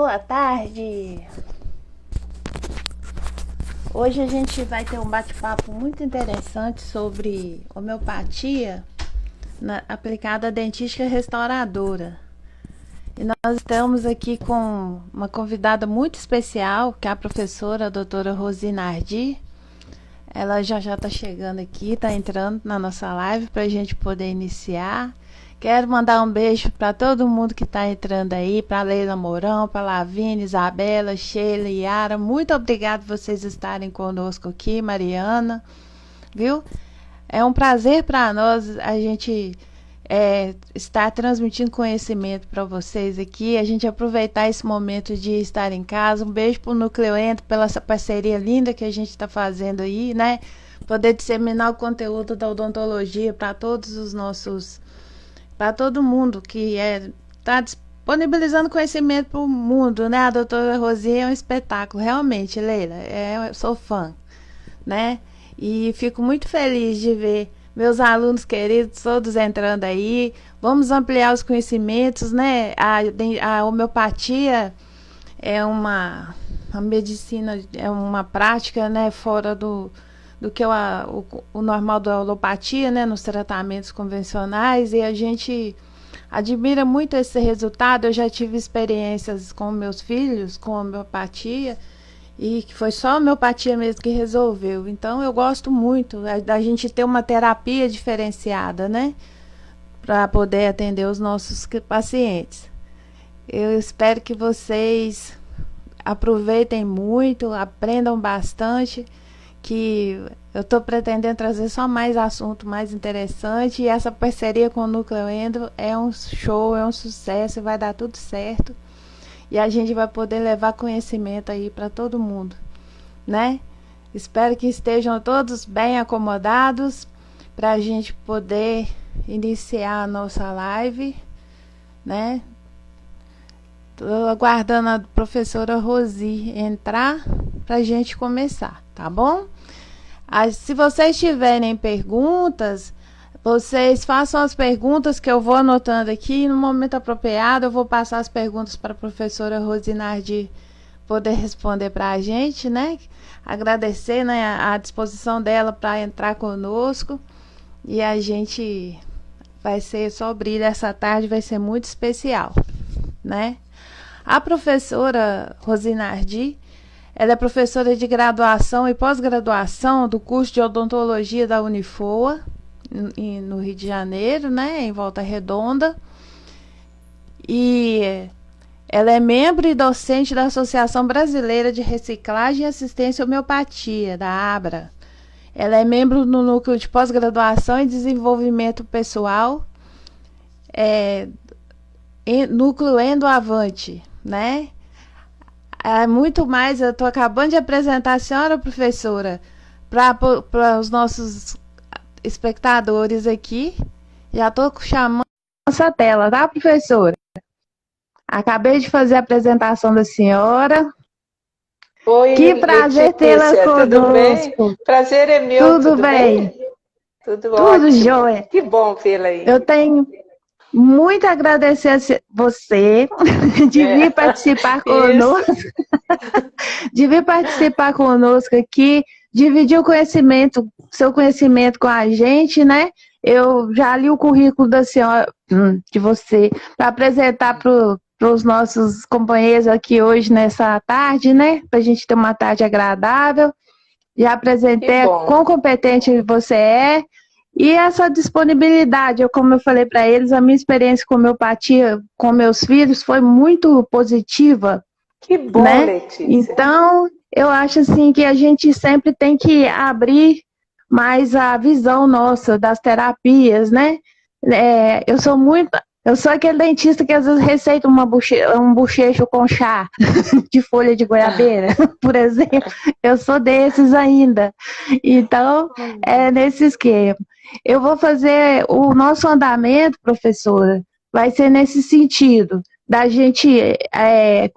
Boa tarde! Hoje a gente vai ter um bate-papo muito interessante sobre homeopatia aplicada à dentística restauradora. E nós estamos aqui com uma convidada muito especial, que é a professora a doutora Rosina Nardi. Ela já está chegando aqui, está entrando na nossa live para a gente poder iniciar. Quero mandar um beijo para todo mundo que está entrando aí, para Leila Mourão, para Lavínia, Isabela, Sheila, Yara. Muito obrigado por vocês estarem conosco aqui, Mariana, viu? É um prazer para nós a gente estar transmitindo conhecimento para vocês aqui, a gente aproveitar esse momento de estar em casa. Um beijo para o Nucleoendo pela essa parceria linda que a gente está fazendo aí, né? Poder disseminar o conteúdo da odontologia para todos os nossos... para todo mundo que está disponibilizando conhecimento para o mundo, né? A doutora Rosi é um espetáculo, realmente, Leila. Eu sou fã, né? E fico muito feliz de ver meus alunos queridos todos entrando aí. Vamos ampliar os conhecimentos, né? A homeopatia é uma medicina, é uma prática, né? Fora do que o normal da alopatia, né, nos tratamentos convencionais, e a gente admira muito esse resultado. Eu já tive experiências com meus filhos com homeopatia, e que foi só a homeopatia mesmo que resolveu. Então eu gosto muito da gente ter uma terapia diferenciada, né, para poder atender os nossos pacientes. Eu espero que vocês aproveitem muito, aprendam bastante, que eu estou pretendendo trazer só mais assunto mais interessante, e essa parceria com o Nucleoendo é um show, é um sucesso, vai dar tudo certo, e a gente vai poder levar conhecimento aí para todo mundo, né? Espero que estejam todos bem acomodados para a gente poder iniciar a nossa live, né? Estou aguardando a professora Rosi entrar para a gente começar, tá bom? Se vocês tiverem perguntas, vocês façam as perguntas que eu vou anotando aqui. No momento apropriado, eu vou passar as perguntas para a professora Rosi Nardi poder responder para a gente, né? Agradecer, né, a disposição dela para entrar conosco. E a gente vai ser só brilho essa tarde, vai ser muito especial, né? A professora Rosi Nardi, ela é professora de graduação e pós-graduação do curso de odontologia da Unifoa, no Rio de Janeiro, né, em Volta Redonda. E ela é membro e docente da Associação Brasileira de Reciclagem e Assistência à Homeopatia, da ABRA. Ela é membro no Núcleo de Pós-Graduação e Desenvolvimento Pessoal, Núcleo Endoavante, né? Muito mais, eu estou acabando de apresentar a senhora professora para os nossos espectadores aqui. Já estou chamando a nossa tela, tá, professora? Acabei de fazer a apresentação da senhora. Oi, que prazer tê-la conosco. Tudo bem? Prazer é meu. Tudo bem? Tudo ótimo. Jóia. Que bom vê-la aí. Eu tenho muito a agradecer a você de vir participar conosco, de vir participar conosco aqui, dividir o conhecimento, seu conhecimento com a gente, né? Eu já li o currículo da senhora, de você, para apresentar para os nossos companheiros aqui hoje nessa tarde, né? Para a gente ter uma tarde agradável. Já apresentei quão competente você é. E essa disponibilidade, como eu falei para eles, a minha experiência com homeopatia com meus filhos foi muito positiva. Que bom, né? Letícia. Então, eu acho assim que a gente sempre tem que abrir mais a visão nossa das terapias, né? Eu sou aquele dentista que às vezes receita um bochecho com chá de folha de goiabeira, por exemplo. Eu sou desses ainda. Então, é nesse esquema. Eu vou fazer o nosso andamento, professora, vai ser nesse sentido, da gente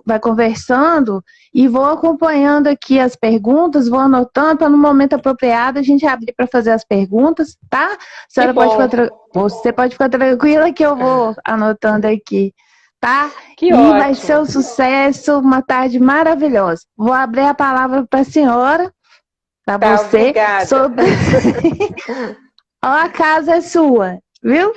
vai conversando e vou acompanhando aqui as perguntas, vou anotando para no momento apropriado a gente abrir para fazer as perguntas, tá? Você pode ficar tranquila que eu vou anotando aqui, tá? Que E ótimo. vai ser um sucesso, uma tarde maravilhosa. Vou abrir a palavra para a senhora, para você, obrigada. sobre... A casa é sua, viu?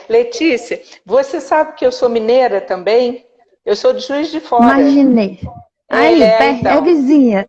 Letícia, você sabe que eu sou mineira também? Eu sou de Juiz de Fora. Imaginei. Aí, é Então. vizinha.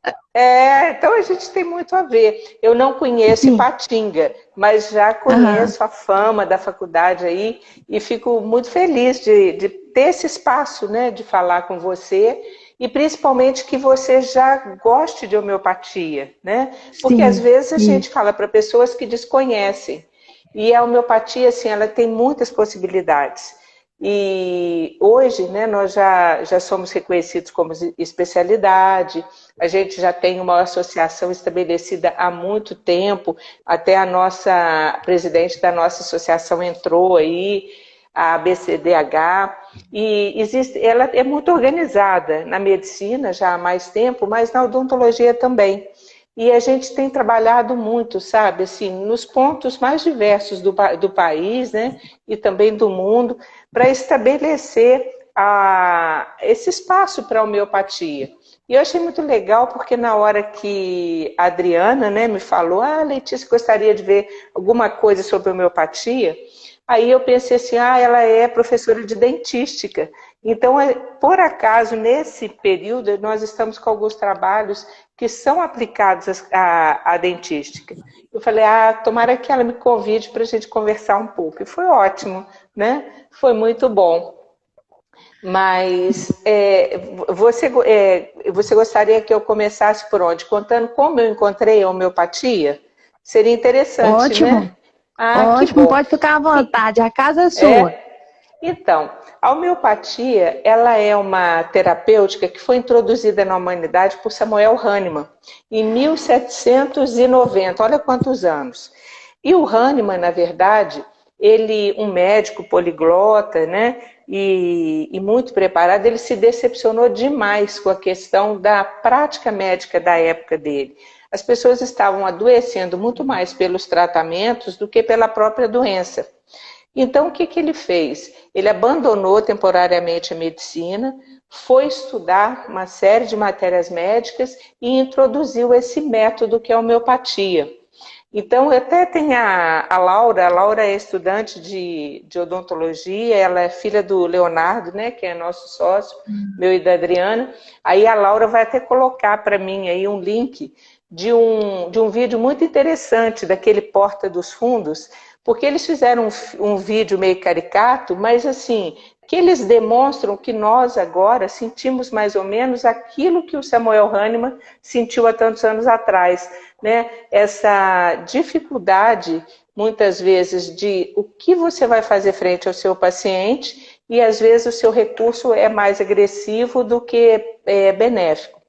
Então a gente tem muito a ver. Eu não conheço Sim. Ipatinga, mas já conheço a fama da faculdade aí e fico muito feliz de ter esse espaço, né, de falar com você e principalmente que você já goste de homeopatia, né? Porque às vezes a gente fala para pessoas que desconhecem e a homeopatia, assim, ela tem muitas possibilidades. E hoje, né, nós já somos reconhecidos como especialidade, a gente já tem uma associação estabelecida há muito tempo, até a presidente da nossa associação entrou aí, a ABCDH, e ela é muito organizada na medicina já há mais tempo, mas na odontologia também. E a gente tem trabalhado muito, sabe, assim, nos pontos mais diversos do país, né, e também do mundo, para estabelecer esse espaço para a homeopatia. E eu achei muito legal porque na hora que a Adriana, né, me falou, Letícia, gostaria de ver alguma coisa sobre homeopatia, aí eu pensei assim, ela é professora de dentística. Então, por acaso, nesse período, nós estamos com alguns trabalhos que são aplicados à dentística. Eu falei, tomara que ela me convide para a gente conversar um pouco. E foi ótimo, né? Foi muito bom. Mas você gostaria que eu começasse por onde? Contando como eu encontrei a homeopatia? Seria interessante, Ótimo. né? Ótimo, que bom. Pode ficar à vontade, a casa é sua. Então, a homeopatia, ela é uma terapêutica que foi introduzida na humanidade por Samuel Hahnemann em 1790, olha quantos anos. E o Hahnemann, na verdade, um médico poliglota, né, e muito preparado, ele se decepcionou demais com a questão da prática médica da época dele. As pessoas estavam adoecendo muito mais pelos tratamentos do que pela própria doença. Então, o que ele fez? Ele abandonou temporariamente a medicina, foi estudar uma série de matérias médicas e introduziu esse método que é a homeopatia. Então, até tem a Laura é estudante de odontologia, ela é filha do Leonardo, né, que é nosso sócio, meu e da Adriana. Aí a Laura vai até colocar para mim aí um link de um vídeo muito interessante daquele Porta dos Fundos, porque eles fizeram um vídeo meio caricato, mas assim, que eles demonstram que nós agora sentimos mais ou menos aquilo que o Samuel Hahnemann sentiu há tantos anos atrás, né? Essa dificuldade, muitas vezes, de o que você vai fazer frente ao seu paciente e às vezes o seu recurso é mais agressivo do que benéfico.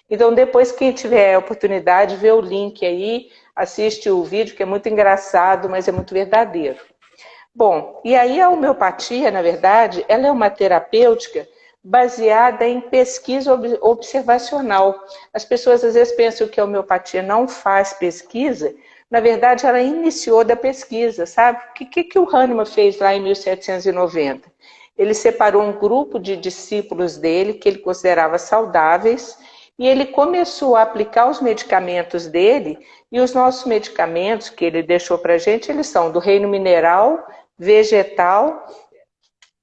Então, depois, quem tiver a oportunidade, vê o link aí, assiste o vídeo, que é muito engraçado, mas é muito verdadeiro. Bom, e aí a homeopatia, na verdade, ela é uma terapêutica baseada em pesquisa observacional. As pessoas às vezes pensam que a homeopatia não faz pesquisa, na verdade ela iniciou da pesquisa, sabe? O que o Hahnemann fez lá em 1790? Ele separou um grupo de discípulos dele, que ele considerava saudáveis, e ele começou a aplicar os medicamentos dele, e os nossos medicamentos que ele deixou para a gente, eles são do reino mineral, vegetal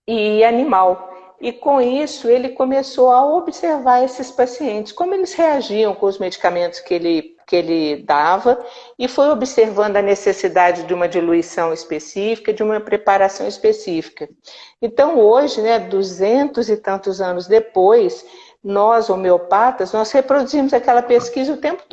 e animal. E com isso ele começou a observar esses pacientes, como eles reagiam com os medicamentos que ele dava, e foi observando a necessidade de uma diluição específica, de uma preparação específica. Então hoje, né, 200 e tantos anos depois, nós homeopatas, nós reproduzimos aquela pesquisa o tempo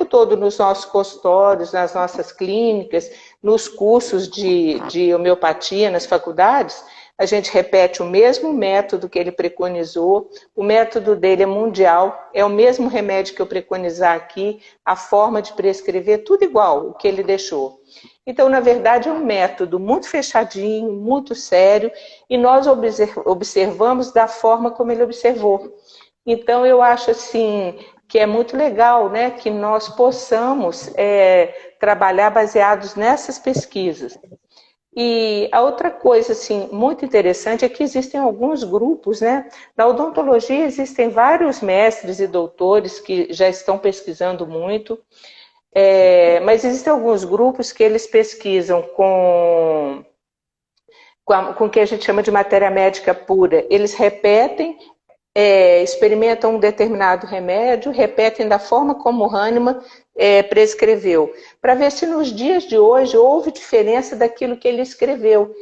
todo nos nossos consultórios, nas nossas clínicas, nos cursos de homeopatia, nas faculdades, a gente repete o mesmo método que ele preconizou, o método dele é mundial, é o mesmo remédio que eu preconizar aqui, a forma de prescrever, tudo igual, o que ele deixou. Então, na verdade, é um método muito fechadinho, muito sério, e nós observamos da forma como ele observou. Então, eu acho assim que é muito legal, né, que nós possamos trabalhar baseados nessas pesquisas. E a outra coisa, assim, muito interessante é que existem alguns grupos, né? Na odontologia existem vários mestres e doutores que já estão pesquisando muito, mas existem alguns grupos que eles pesquisam com o que a gente chama de matéria médica pura. Eles repetem, experimentam um determinado remédio, repetem da forma como o Hahnemann prescreveu, para ver se nos dias de hoje houve diferença daquilo que ele escreveu.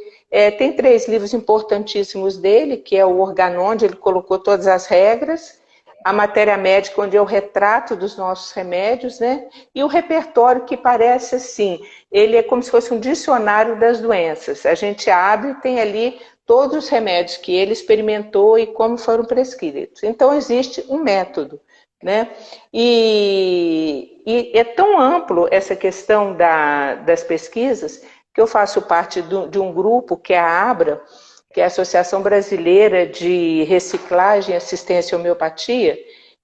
Tem 3 livros importantíssimos dele, que é o Organon, onde ele colocou todas as regras, a matéria médica, onde é o retrato dos nossos remédios, né? E o repertório, que parece assim, ele é como se fosse um dicionário das doenças. A gente abre e tem ali todos os remédios que ele experimentou e como foram prescritos. Então, existe um método, né? E é tão amplo essa questão das pesquisas que eu faço parte de um grupo que é a ABRA, que é a Associação Brasileira de Reciclagem, Assistência e Homeopatia,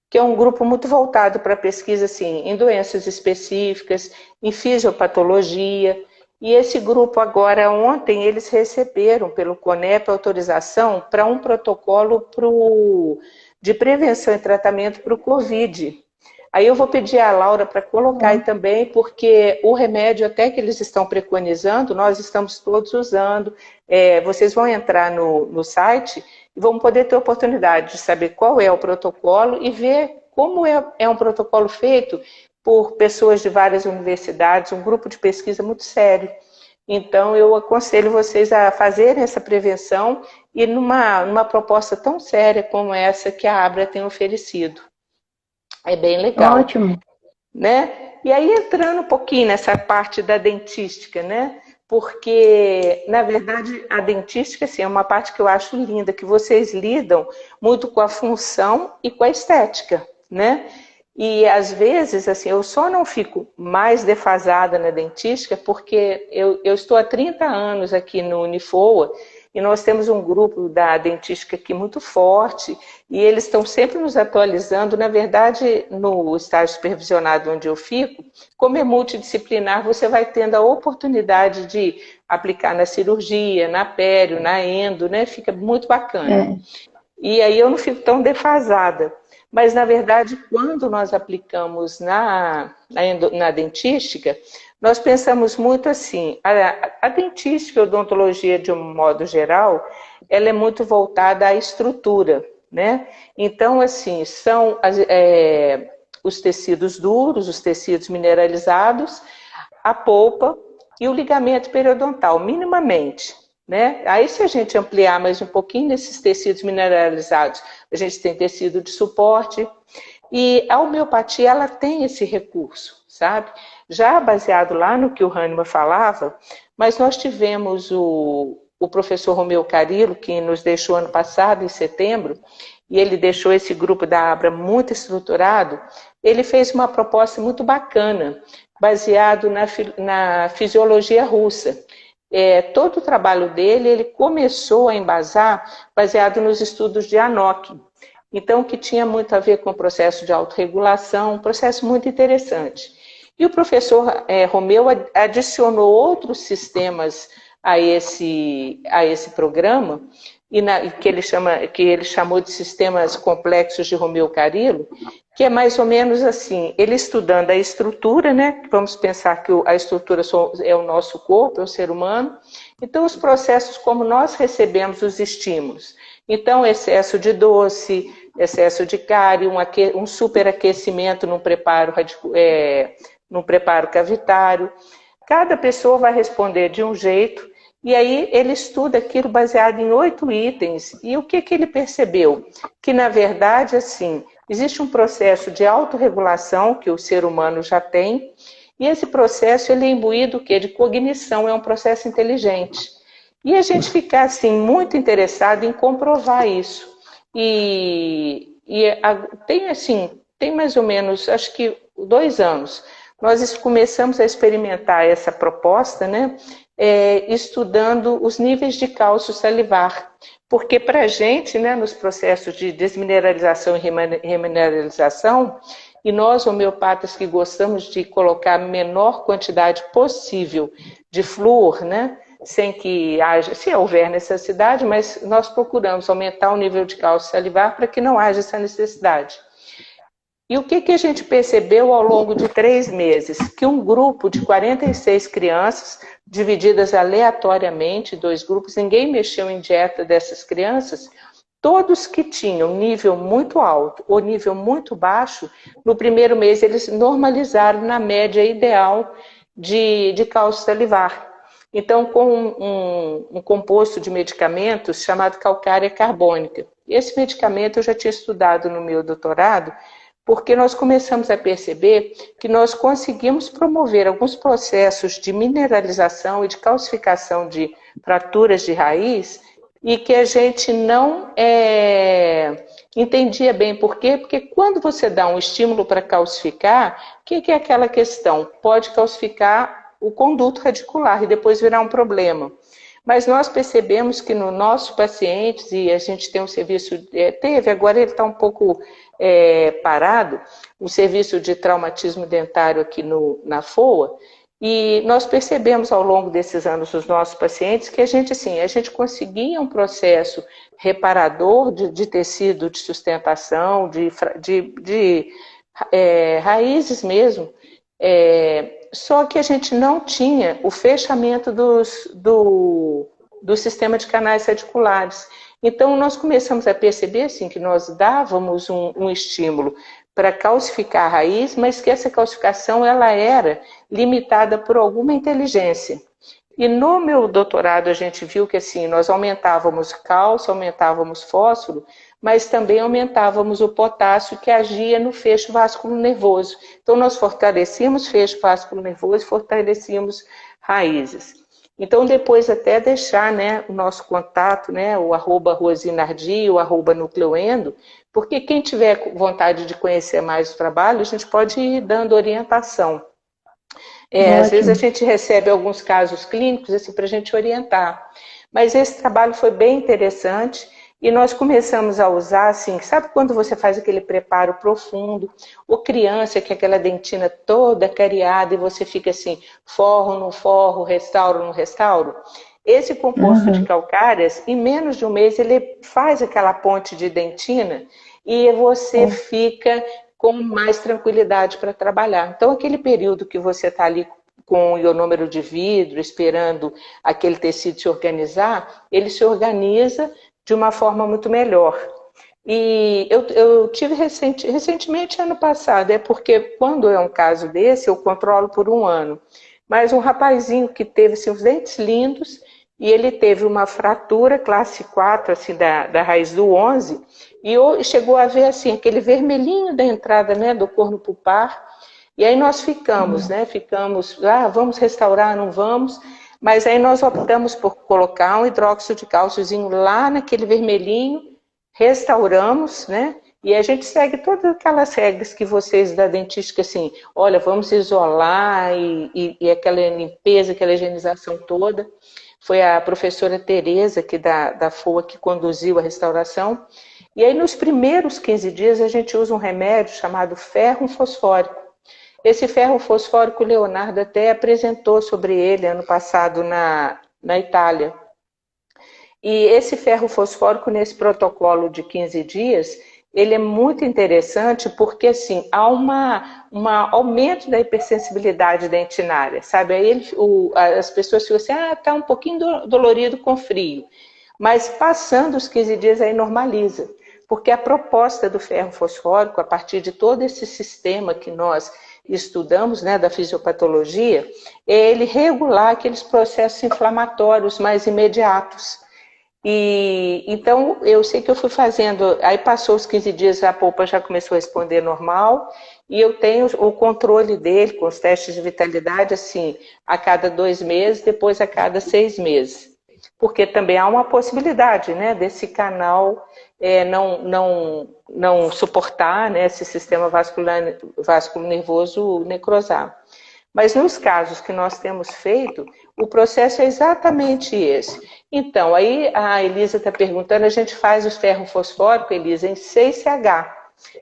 que é um grupo muito voltado para pesquisa assim, em doenças específicas, em fisiopatologia. E esse grupo agora, ontem, eles receberam pelo CONEP autorização para um protocolo de prevenção e tratamento para o Covid. Aí eu vou pedir à Laura para colocar aí também, porque o remédio até que eles estão preconizando, nós estamos todos usando. Vocês vão entrar no site e vão poder ter oportunidade de saber qual é o protocolo e ver como é um protocolo feito por pessoas de várias universidades, um grupo de pesquisa muito sério. Então, eu aconselho vocês a fazerem essa prevenção e numa proposta tão séria como essa que a Abra tem oferecido. É bem legal. Ótimo. Né? E aí, entrando um pouquinho nessa parte da dentística, né? Porque, na verdade, a dentística assim, é uma parte que eu acho linda, que vocês lidam muito com a função e com a estética, né? E, às vezes, assim, eu só não fico mais defasada na dentística porque eu estou há 30 anos aqui no Unifoa e nós temos um grupo da dentística aqui muito forte e eles estão sempre nos atualizando. Na verdade, no estágio supervisionado onde eu fico, como é multidisciplinar, você vai tendo a oportunidade de aplicar na cirurgia, na pério, na endo, né? Fica muito bacana. E aí eu não fico tão defasada. Mas, na verdade, quando nós aplicamos na dentística, nós pensamos muito assim, a dentística e a odontologia, de um modo geral, ela é muito voltada à estrutura, né? Então, assim, são os tecidos duros, os tecidos mineralizados, a polpa e o ligamento periodontal, minimamente, né? Aí, se a gente ampliar mais um pouquinho nesses tecidos mineralizados, a gente tem tecido de suporte, e a homeopatia, ela tem esse recurso, sabe? Já baseado lá no que o Hahnemann falava, mas nós tivemos o professor Romeu Carilo, que nos deixou ano passado, em setembro, e ele deixou esse grupo da Abra muito estruturado. Ele fez uma proposta muito bacana, baseado na fisiologia russa. Todo o trabalho dele, ele começou a embasar baseado nos estudos de Anokhin. Então, que tinha muito a ver com o processo de autorregulação, um processo muito interessante. E o professor Romeu adicionou outros sistemas a esse programa, que ele chamou de sistemas complexos de Romeu Carilo, que é mais ou menos assim, ele estudando a estrutura, né? Vamos pensar que a estrutura é o nosso corpo, é o ser humano. Então, os processos como nós recebemos os estímulos. Então, excesso de doce, excesso de cárie, um superaquecimento num preparo cavitário. Cada pessoa vai responder de um jeito, e aí ele estuda aquilo baseado em 8 itens. E o que ele percebeu? Que, na verdade, assim, existe um processo de autorregulação que o ser humano já tem, e esse processo ele é imbuído de cognição, é um processo inteligente. E a gente fica assim, muito interessado em comprovar isso. Tem mais ou menos, acho que 2 anos, nós começamos a experimentar essa proposta, né? Estudando os níveis de cálcio salivar. Porque para a gente, né, nos processos de desmineralização e remineralização, e nós homeopatas que gostamos de colocar a menor quantidade possível de flúor, né? sem que haja, se houver necessidade, mas nós procuramos aumentar o nível de cálcio salivar para que não haja essa necessidade. E o que a gente percebeu ao longo de 3 meses? Que um grupo de 46 crianças, divididas aleatoriamente, 2 grupos, ninguém mexeu em dieta dessas crianças, todos que tinham nível muito alto ou nível muito baixo, no primeiro mês eles normalizaram na média ideal de cálcio salivar. Então, com um composto de medicamentos chamado calcária carbônica. Esse medicamento eu já tinha estudado no meu doutorado, porque nós começamos a perceber que nós conseguimos promover alguns processos de mineralização e de calcificação de fraturas de raiz e que a gente não entendia bem por quê, porque quando você dá um estímulo para calcificar, o que é aquela questão? Pode calcificar o conduto radicular e depois virar um problema. Mas nós percebemos que no nosso pacientes, e a gente tem um serviço, agora ele está um pouco parado, um serviço de traumatismo dentário aqui na FOA, e nós percebemos ao longo desses anos dos nossos pacientes que a gente conseguia um processo reparador de tecido de sustentação, de raízes mesmo, só que a gente não tinha o fechamento do sistema de canais radiculares. Então, nós começamos a perceber assim, que nós dávamos um estímulo para calcificar a raiz, mas que essa calcificação ela era limitada por alguma inteligência. E no meu doutorado a gente viu que assim, nós aumentávamos cálcio, aumentávamos fósforo, mas também aumentávamos o potássio que agia no feixe vasculo-nervoso. Então, nós fortalecíamos feixe vasculo-nervoso e fortalecíamos raízes. Então, depois até deixar o nosso contato, o @rosinardi, o @nucleoendo, porque quem tiver vontade de conhecer mais o trabalho, a gente pode ir dando orientação. Às vezes a gente recebe alguns casos clínicos assim, para a gente orientar. Mas esse trabalho foi bem interessante e nós começamos a usar, assim, sabe quando você faz aquele preparo profundo, ou criança que é aquela dentina toda cariada e você fica assim, forro, não forro, restauro, não restauro? Esse composto de calcárias, em menos de um mês, ele faz aquela ponte de dentina e você fica com mais tranquilidade para trabalhar. Então, aquele período que você está ali com o ionômero de vidro, esperando aquele tecido se organizar, ele se organiza de uma forma muito melhor. E eu tive recentemente, ano passado, porque quando é um caso desse, eu controlo por 1 ano. Mas um rapazinho que teve assim, os dentes lindos, e ele teve uma fratura classe 4, assim, da raiz do 11, e chegou a ver assim, aquele vermelhinho da entrada do corno pulpar, e aí nós ficamos, vamos restaurar, não vamos, mas aí nós optamos por colocar um hidróxido de cálciozinho lá naquele vermelhinho, restauramos, e a gente segue todas aquelas regras que vocês da dentística, assim, olha, vamos isolar e aquela limpeza, aquela higienização toda. Foi a professora Tereza, que da FOA, que conduziu a restauração. E aí, nos primeiros 15 dias, a gente usa um remédio chamado ferro fosfórico. Esse ferro fosfórico, o Leonardo até apresentou sobre ele ano passado na Itália. E esse ferro fosfórico, nesse protocolo de 15 dias, ele é muito interessante porque, assim, há um aumento da hipersensibilidade dentinária, sabe? Aí as pessoas ficam assim, tá um pouquinho dolorido com frio. Mas passando os 15 dias aí normaliza. Porque a proposta do ferro fosfórico, a partir de todo esse sistema que nós estudamos, da fisiopatologia, é ele regular aqueles processos inflamatórios mais imediatos. E então eu sei que eu fui fazendo, aí passou os 15 dias, a polpa já começou a responder normal, e eu tenho o controle dele com os testes de vitalidade, assim, a cada 2 meses, depois a cada 6 meses. Porque também há uma possibilidade, desse canal não suportar, esse sistema vasculo-nervoso necrosar. Mas nos casos que nós temos feito, o processo é exatamente esse. Então, aí a Elisa está perguntando, a gente faz o ferro fosfórico, Elisa, em 6CH.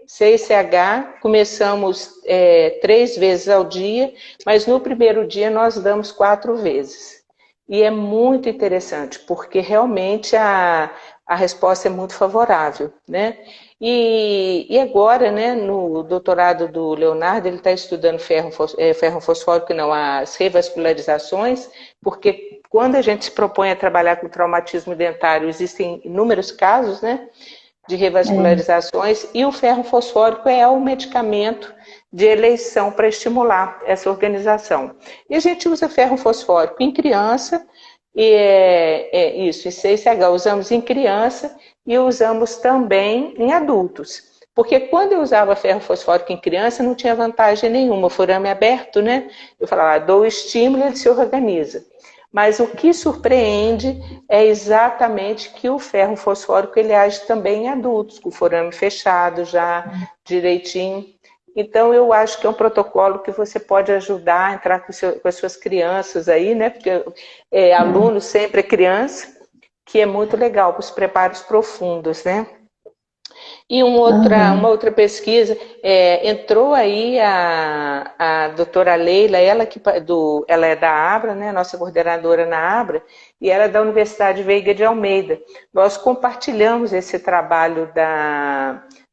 6CH, começamos 3 vezes ao dia, mas no primeiro dia nós damos 4 vezes. E é muito interessante, porque realmente a resposta é muito favorável, né? E agora, né, no doutorado do Leonardo, ele está estudando ferro fosfórico, não, as revascularizações, porque quando a gente se propõe a trabalhar com traumatismo dentário, existem inúmeros casos, né, de É. revascularizações, e o ferro fosfórico é o medicamento de eleição para estimular essa organização. E a gente usa ferro fosfórico em criança, e isso, em 6H, usamos em criança e usamos também em adultos. Porque quando eu usava ferro fosfórico em criança, não tinha vantagem nenhuma, forame aberto, né? Eu falava, dou o estímulo e ele se organiza. Mas o que surpreende é exatamente que o ferro fosfórico ele age também em adultos, com o forame fechado já direitinho. Então, eu acho que é um protocolo que você pode ajudar a entrar com as suas crianças aí, né? Porque aluno sempre é criança, que é muito legal para os preparos profundos, né? E uma Aham. outra pesquisa, entrou aí a doutora Leila, ela é da Abra, né, nossa coordenadora na Abra, e ela é da Universidade Veiga de Almeida. Nós compartilhamos esse trabalho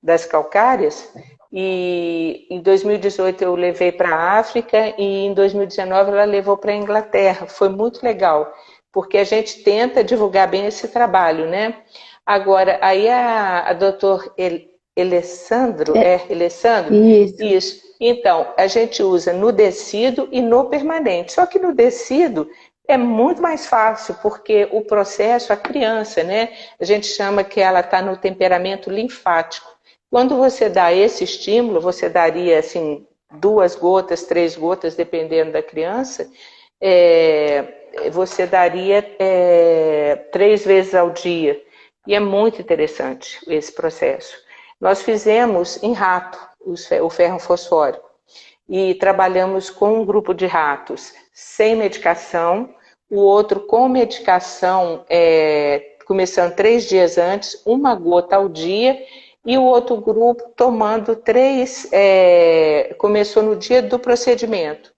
das calcárias, e em 2018 eu levei para a África, e em 2019 ela levou para a Inglaterra. Foi muito legal, porque a gente tenta divulgar bem esse trabalho, né? Agora, aí a doutor Alessandro, É, Alessandro? isso. Isso. Então, a gente usa no descido e no permanente. Só que no descido é muito mais fácil, porque o processo, a criança, né? A gente chama que ela está no temperamento linfático. Quando você dá esse estímulo, você daria assim 2 gotas, 3 gotas, dependendo da criança, você daria 3 vezes ao dia. E é muito interessante esse processo. Nós fizemos em rato o ferro fosfórico e trabalhamos com um grupo de ratos sem medicação, o outro com medicação, começando 3 dias antes, 1 gota ao dia, e o outro grupo tomando 3, começou no dia do procedimento.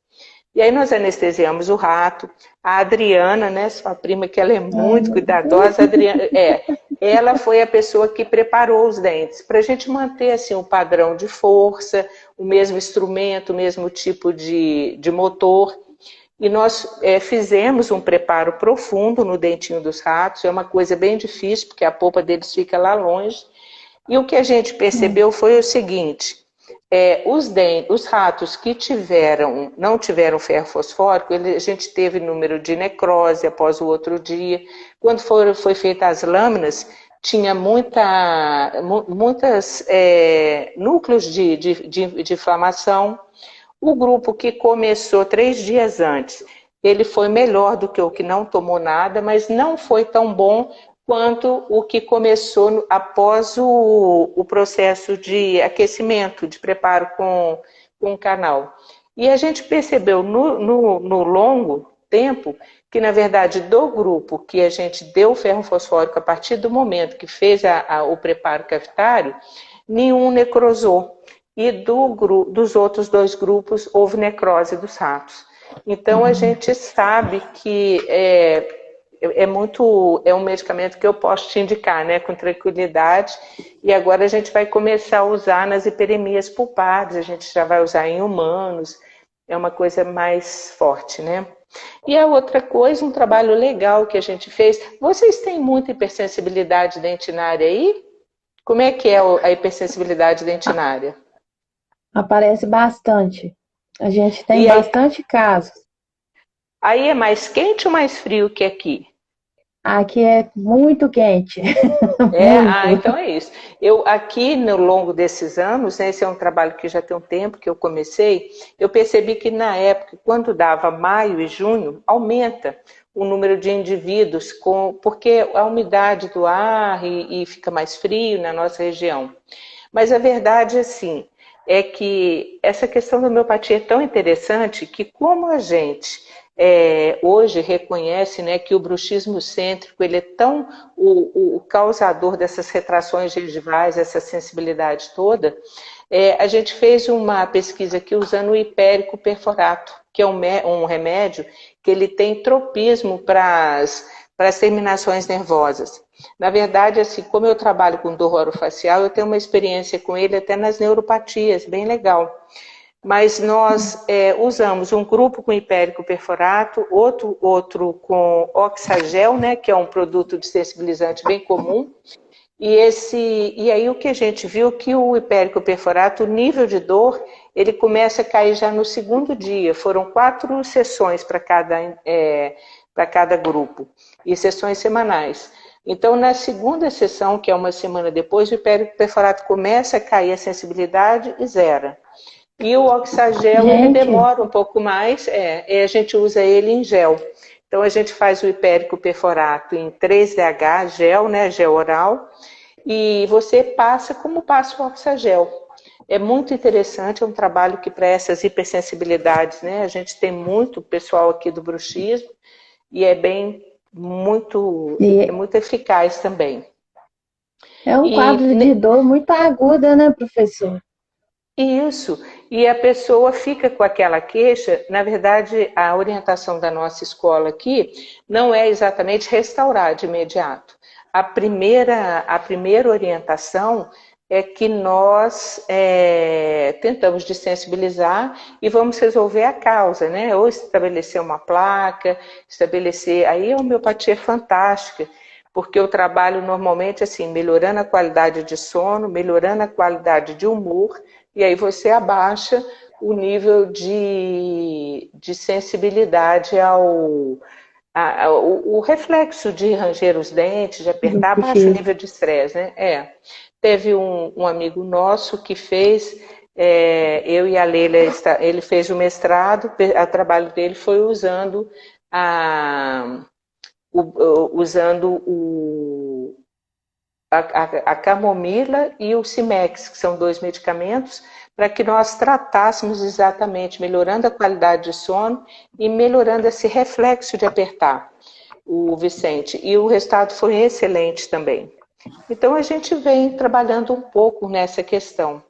E aí nós anestesiamos o rato. A Adriana, né, sua prima, que ela é muito cuidadosa, ela foi a pessoa que preparou os dentes, para a gente manter assim, o padrão de força, o mesmo instrumento, o mesmo tipo de motor. E nós fizemos um preparo profundo no dentinho dos ratos, é uma coisa bem difícil, porque a polpa deles fica lá longe. E o que a gente percebeu foi o seguinte: os ratos que não tiveram ferro fosfórico, a gente teve número de necrose após o outro dia. Quando foi feita as lâminas, tinha muitas núcleos de inflamação. O grupo que começou 3 dias antes, ele foi melhor do que o que não tomou nada, mas não foi tão bom quanto o que começou após o processo de aquecimento, de preparo com o canal. E a gente percebeu no longo tempo que, na verdade, do grupo que a gente deu o ferro fosfórico a partir do momento que fez o preparo cavitário, nenhum necrosou. E dos outros 2 grupos houve necrose dos ratos. Então a gente sabe que é um medicamento que eu posso te indicar, né, com tranquilidade. E agora a gente vai começar a usar nas hiperemias pulpares, a gente já vai usar em humanos, é uma coisa mais forte, né? E a outra coisa, um trabalho legal que a gente fez, vocês têm muita hipersensibilidade dentinária aí? Como é que é a hipersensibilidade dentinária? Aparece bastante. A gente tem E bastante casos. aí é mais quente ou mais frio que aqui? Aqui é muito quente. Muito. Então é isso. Eu aqui no longo desses anos, né, esse é um trabalho que já tem um tempo que eu comecei, eu percebi que na época, quando dava maio e junho, aumenta o número de indivíduos, porque a umidade do ar e fica mais frio na nossa região. Mas a verdade, assim, é que essa questão da homeopatia é tão interessante que como a gente hoje reconhece, né, que o bruxismo cêntrico ele é tão o causador dessas retrações gengivais, essa sensibilidade toda, A gente fez uma pesquisa aqui usando o hipérico perforato, que é um remédio que ele tem tropismo para as terminações nervosas. Na verdade, assim, como eu trabalho com dor orofacial, eu tenho uma experiência com ele até nas neuropatias, bem legal. Mas nós usamos um grupo com hipérico perforato, outro com oxagel, né, que é um produto de sensibilizante bem comum. E aí o que a gente viu que o hipérico perforato, o nível de dor, ele começa a cair já no segundo dia. Foram 4 sessões para cada grupo, e sessões semanais. Então, na segunda sessão, que é uma semana depois, o hipérico perforato começa a cair a sensibilidade e zera. E o oxagel, ele demora um pouco mais, e a gente usa ele em gel. Então, a gente faz o hipérico perforato em 3DH, gel, né, gel oral, e você passa como passa o oxagel. É muito interessante, é um trabalho que para essas hipersensibilidades, né, a gente tem muito pessoal aqui do bruxismo, e é muito eficaz também. É um quadro de dor muito aguda, né, professor? Isso, e a pessoa fica com aquela queixa. Na verdade, a orientação da nossa escola aqui não é exatamente restaurar de imediato. A primeira orientação é que nós tentamos desensibilizar e vamos resolver a causa, né? Ou estabelecer uma placa, aí a homeopatia é fantástica, porque eu trabalho normalmente assim, melhorando a qualidade de sono, melhorando a qualidade de humor, e aí você abaixa o nível de sensibilidade o reflexo de ranger os dentes, de apertar, abaixa o nível de estresse, né? Teve um amigo nosso que fez, eu e a Leila, ele fez o mestrado, o trabalho dele foi usando a camomila e o Cimex, que são 2 medicamentos, para que nós tratássemos exatamente, melhorando a qualidade de sono e melhorando esse reflexo de apertar, o Vicente. E o resultado foi excelente também. Então, a gente vem trabalhando um pouco nessa questão.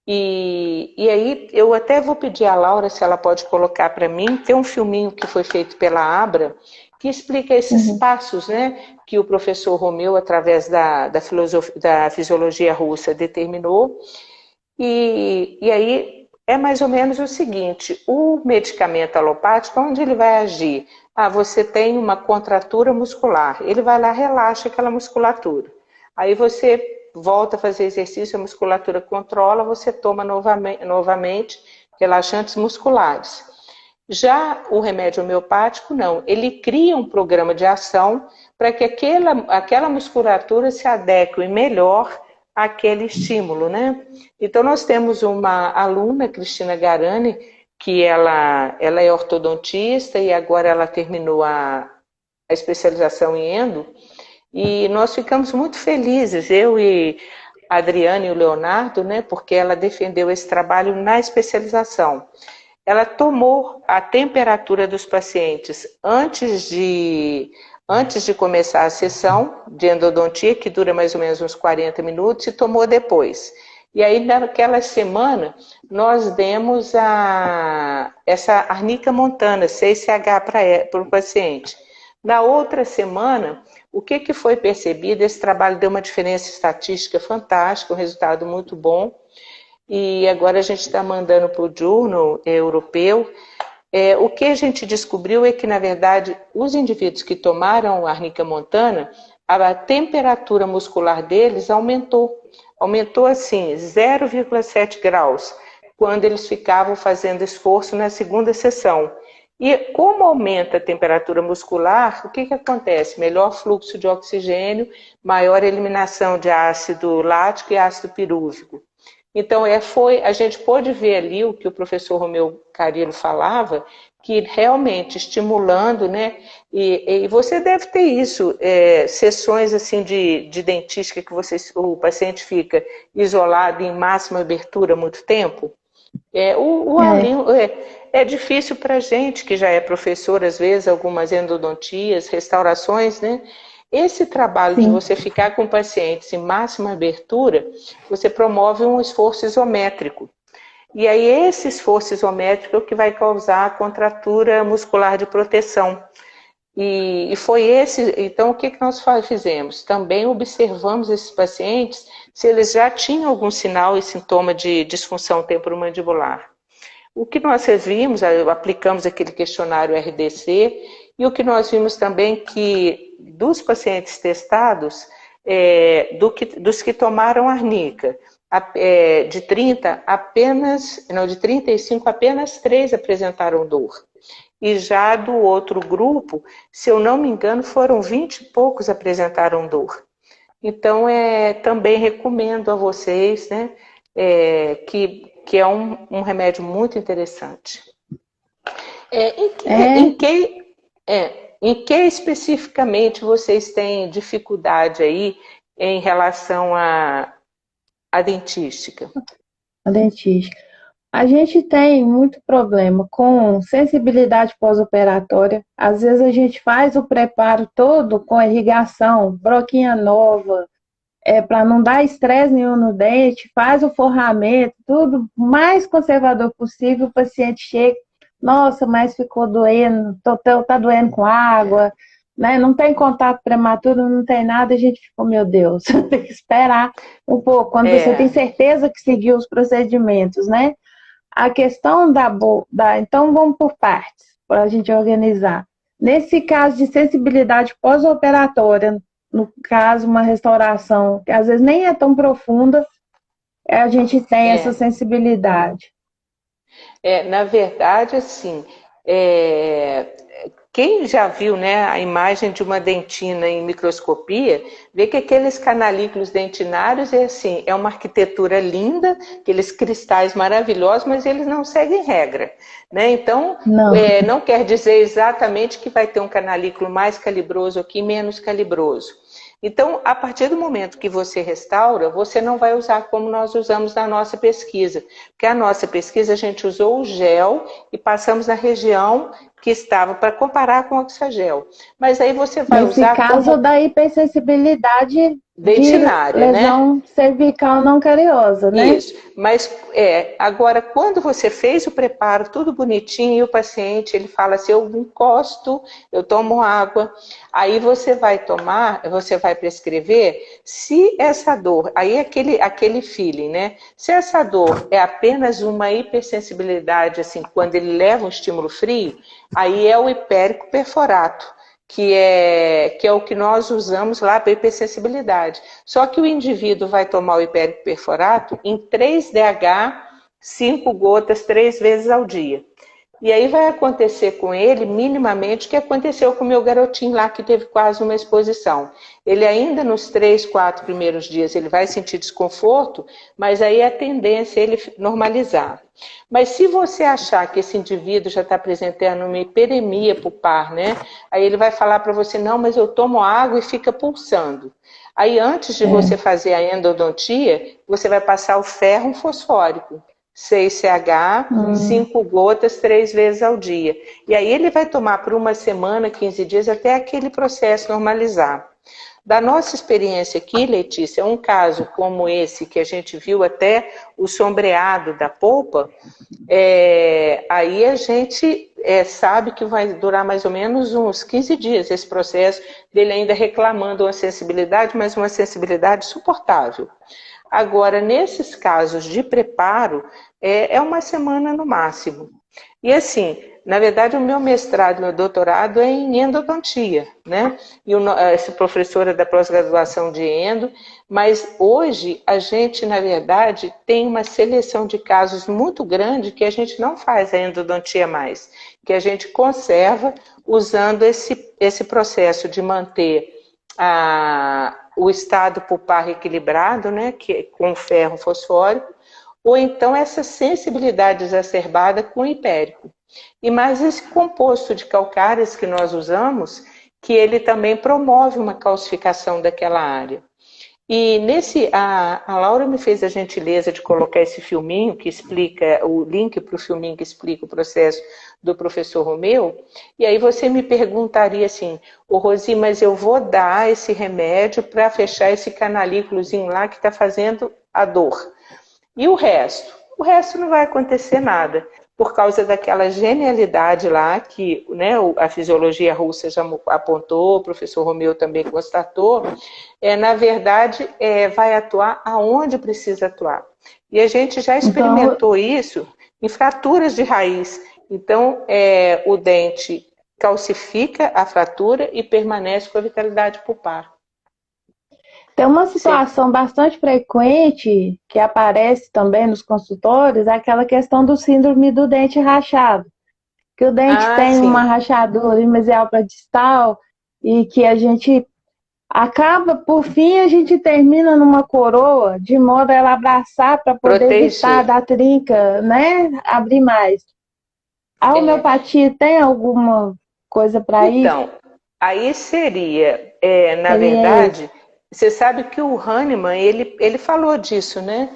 E aí, eu até vou pedir à Laura se ela pode colocar para mim, tem um filminho que foi feito pela Abra, que explica esses passos, né, que o professor Romeu, através da fisiologia russa, determinou. E aí é mais ou menos o seguinte: o medicamento alopático, onde ele vai agir? Você tem uma contratura muscular, ele vai lá, relaxa aquela musculatura. Aí você volta a fazer exercício, a musculatura controla, você toma novamente relaxantes musculares. Já o remédio homeopático, não. Ele cria um programa de ação para que aquela musculatura se adeque melhor àquele estímulo, né? Então, nós temos uma aluna, Cristina Garani, que ela é ortodontista e agora ela terminou a especialização em endo, e nós ficamos muito felizes, eu e a Adriana e o Leonardo, né, porque ela defendeu esse trabalho na especialização. Ela tomou a temperatura dos pacientes antes de começar a sessão de endodontia, que dura mais ou menos uns 40 minutos, e tomou depois. E aí, naquela semana, nós demos essa arnica montana, 6CH para o paciente. Na outra semana, o que foi percebido? Esse trabalho deu uma diferença estatística fantástica, um resultado muito bom. E agora a gente está mandando para o Journal Europeu. O que a gente descobriu é que, na verdade, os indivíduos que tomaram a arnica montana, a temperatura muscular deles aumentou. Aumentou, assim, 0,7 graus, quando eles ficavam fazendo esforço na segunda sessão. E como aumenta a temperatura muscular, o que acontece? Melhor fluxo de oxigênio, maior eliminação de ácido lático e ácido pirúvico. Então, a gente pôde ver ali o que o professor Romeu Carillo falava, que realmente estimulando, né? E você deve ter isso, sessões assim de dentística que o paciente fica isolado em máxima abertura há muito tempo. É difícil para a gente, que já é professor, às vezes, algumas endodontias, restaurações, né? Esse trabalho de Sim. você ficar com pacientes em máxima abertura, você promove um esforço isométrico. E aí esse esforço isométrico é o que vai causar a contratura muscular de proteção. E foi esse, então o que nós fizemos? Também observamos esses pacientes se eles já tinham algum sinal e sintoma de disfunção temporomandibular. O que nós vimos, aplicamos aquele questionário RDC, e o que nós vimos também que dos pacientes testados, dos que tomaram arnica, de 30, de 35, apenas 3 apresentaram dor. E já do outro grupo, se eu não me engano, foram 20 e poucos apresentaram dor. Então, também recomendo a vocês, né, que é um remédio muito interessante. Em que especificamente vocês têm dificuldade aí em relação à dentística? A dentística. A gente tem muito problema com sensibilidade pós-operatória. Às vezes a gente faz o preparo todo com irrigação, broquinha nova, para não dar estresse nenhum no dente, faz o forramento, tudo mais conservador possível. O paciente chega, nossa, mas ficou doendo, tá doendo com água, né? Não tem contato prematuro, não tem nada, a gente ficou, meu Deus, tem que esperar um pouco, quando você tem certeza que seguiu os procedimentos, né? A questão então vamos por partes, para a gente organizar. Nesse caso de sensibilidade pós-operatória, no caso uma restauração que às vezes nem é tão profunda, a gente tem essa sensibilidade. Na verdade, assim, quem já viu, né, a imagem de uma dentina em microscopia, vê que aqueles canalículos dentinários é uma arquitetura linda, aqueles cristais maravilhosos, mas eles não seguem regra, né? Então, não quer dizer exatamente que vai ter um canalículo mais calibroso aqui, menos calibroso. Então, a partir do momento que você restaura, você não vai usar como nós usamos na nossa pesquisa. Porque a nossa pesquisa, a gente usou o gel e passamos na região que estava para comparar com o Oxagel. Mas aí você vai usar nesse caso da hipersensibilidade dentinária, de lesão cervical não cariosa, né? Isso, mas agora quando você fez o preparo tudo bonitinho e o paciente ele fala assim, eu encosto, eu tomo água, aí você vai prescrever se essa dor, aí aquele feeling, né? Se essa dor é apenas uma hipersensibilidade, assim, quando ele leva um estímulo frio, aí é o hipérico perforato. Que é o que nós usamos lá para hipersensibilidade. Só que o indivíduo vai tomar o hipérico perforato em 3DH, 5 gotas, 3 vezes ao dia. E aí vai acontecer com ele, minimamente, o que aconteceu com o meu garotinho lá, que teve quase uma exposição. Ele ainda nos 3, 4 primeiros dias, ele vai sentir desconforto, mas aí a tendência é ele normalizar. Mas se você achar que esse indivíduo já está apresentando uma hiperemia pulpar, né? Aí ele vai falar para você, não, mas eu tomo água e fica pulsando. Aí antes de você fazer a endodontia, você vai passar o ferro fosfórico. 6CH, 5 gotas, 3 vezes ao dia. E aí ele vai tomar por uma semana, 15 dias, até aquele processo normalizar. Da nossa experiência aqui, Letícia, um caso como esse, que a gente viu até o sombreado da polpa, aí a gente sabe que vai durar mais ou menos uns 15 dias esse processo dele ainda reclamando uma sensibilidade, mas uma sensibilidade suportável. Agora, nesses casos de preparo, é uma semana no máximo. E assim, na verdade, o meu mestrado, meu doutorado é em endodontia, né? E essa professora da pós-graduação de endo, mas hoje a gente, na verdade, tem uma seleção de casos muito grande que a gente não faz a endodontia mais, que a gente conserva usando esse processo de manter o estado pulpar equilibrado, né, com ferro fosfórico, ou então essa sensibilidade exacerbada com hipérico. E mais esse composto de calcárias que nós usamos, que ele também promove uma calcificação daquela área. E a Laura me fez a gentileza de colocar esse filminho que explica, o link para o filminho que explica o processo do professor Romeu, e aí você me perguntaria assim, ô Rosi, mas eu vou dar esse remédio para fechar esse canalículozinho lá que está fazendo a dor. E o resto? O resto não vai acontecer nada, por causa daquela genialidade lá que, né, a fisiologia russa já apontou, o professor Romeu também constatou, na verdade, vai atuar aonde precisa atuar. E a gente já Então, experimentou isso em fraturas de raiz. Então, o dente calcifica a fratura e permanece com a vitalidade pulpar. tem uma Você... situação bastante frequente que aparece também nos consultórios, é aquela questão do síndrome do dente rachado, que o dente Ah, tem uma sim. rachadura mesial para distal e que a gente acaba, por fim, a gente termina numa coroa, de modo a ela abraçar para poder evitar Proteger. da trinca, né, abrir mais. A É. homeopatia tem alguma coisa para isso? Então, aí seria, na Seria esse. verdade, você sabe que o Hahnemann, ele falou disso, né?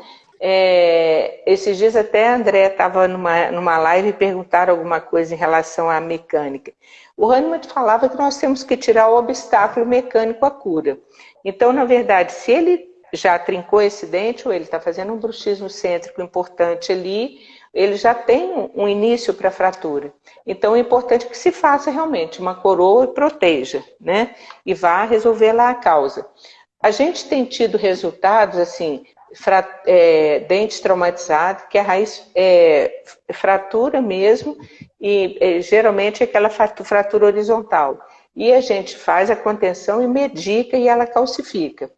Esses dias até a André estava numa live e perguntaram alguma coisa em relação à mecânica. O Hahnemann falava que nós temos que tirar o obstáculo mecânico à cura. Então, na verdade, se ele já trincou esse dente, ou ele está fazendo um bruxismo cêntrico importante ali, ele já tem um início para a fratura. Então é importante que se faça realmente uma coroa e proteja, né? E vá resolver lá a causa. A gente tem tido resultados assim, dente traumatizado, que a raiz fratura mesmo, e geralmente é aquela fratura horizontal. E a gente faz a contenção e medica e ela calcifica.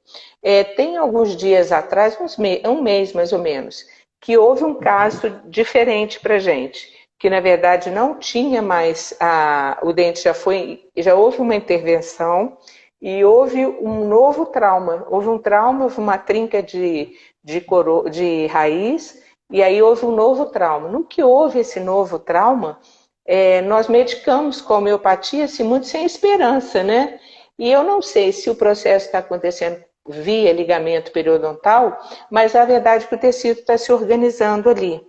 Tem alguns dias atrás, um mês mais ou menos, que houve um caso diferente para a gente, que na verdade não tinha mais, o dente já houve uma intervenção e houve um novo trauma. Houve um trauma, houve uma trinca de raiz, e aí houve um novo trauma. No que houve esse novo trauma, nós medicamos com homeopatia, assim, muito sem esperança, né? E eu não sei se o processo está acontecendo via ligamento periodontal, mas a verdade é que o tecido está se organizando ali.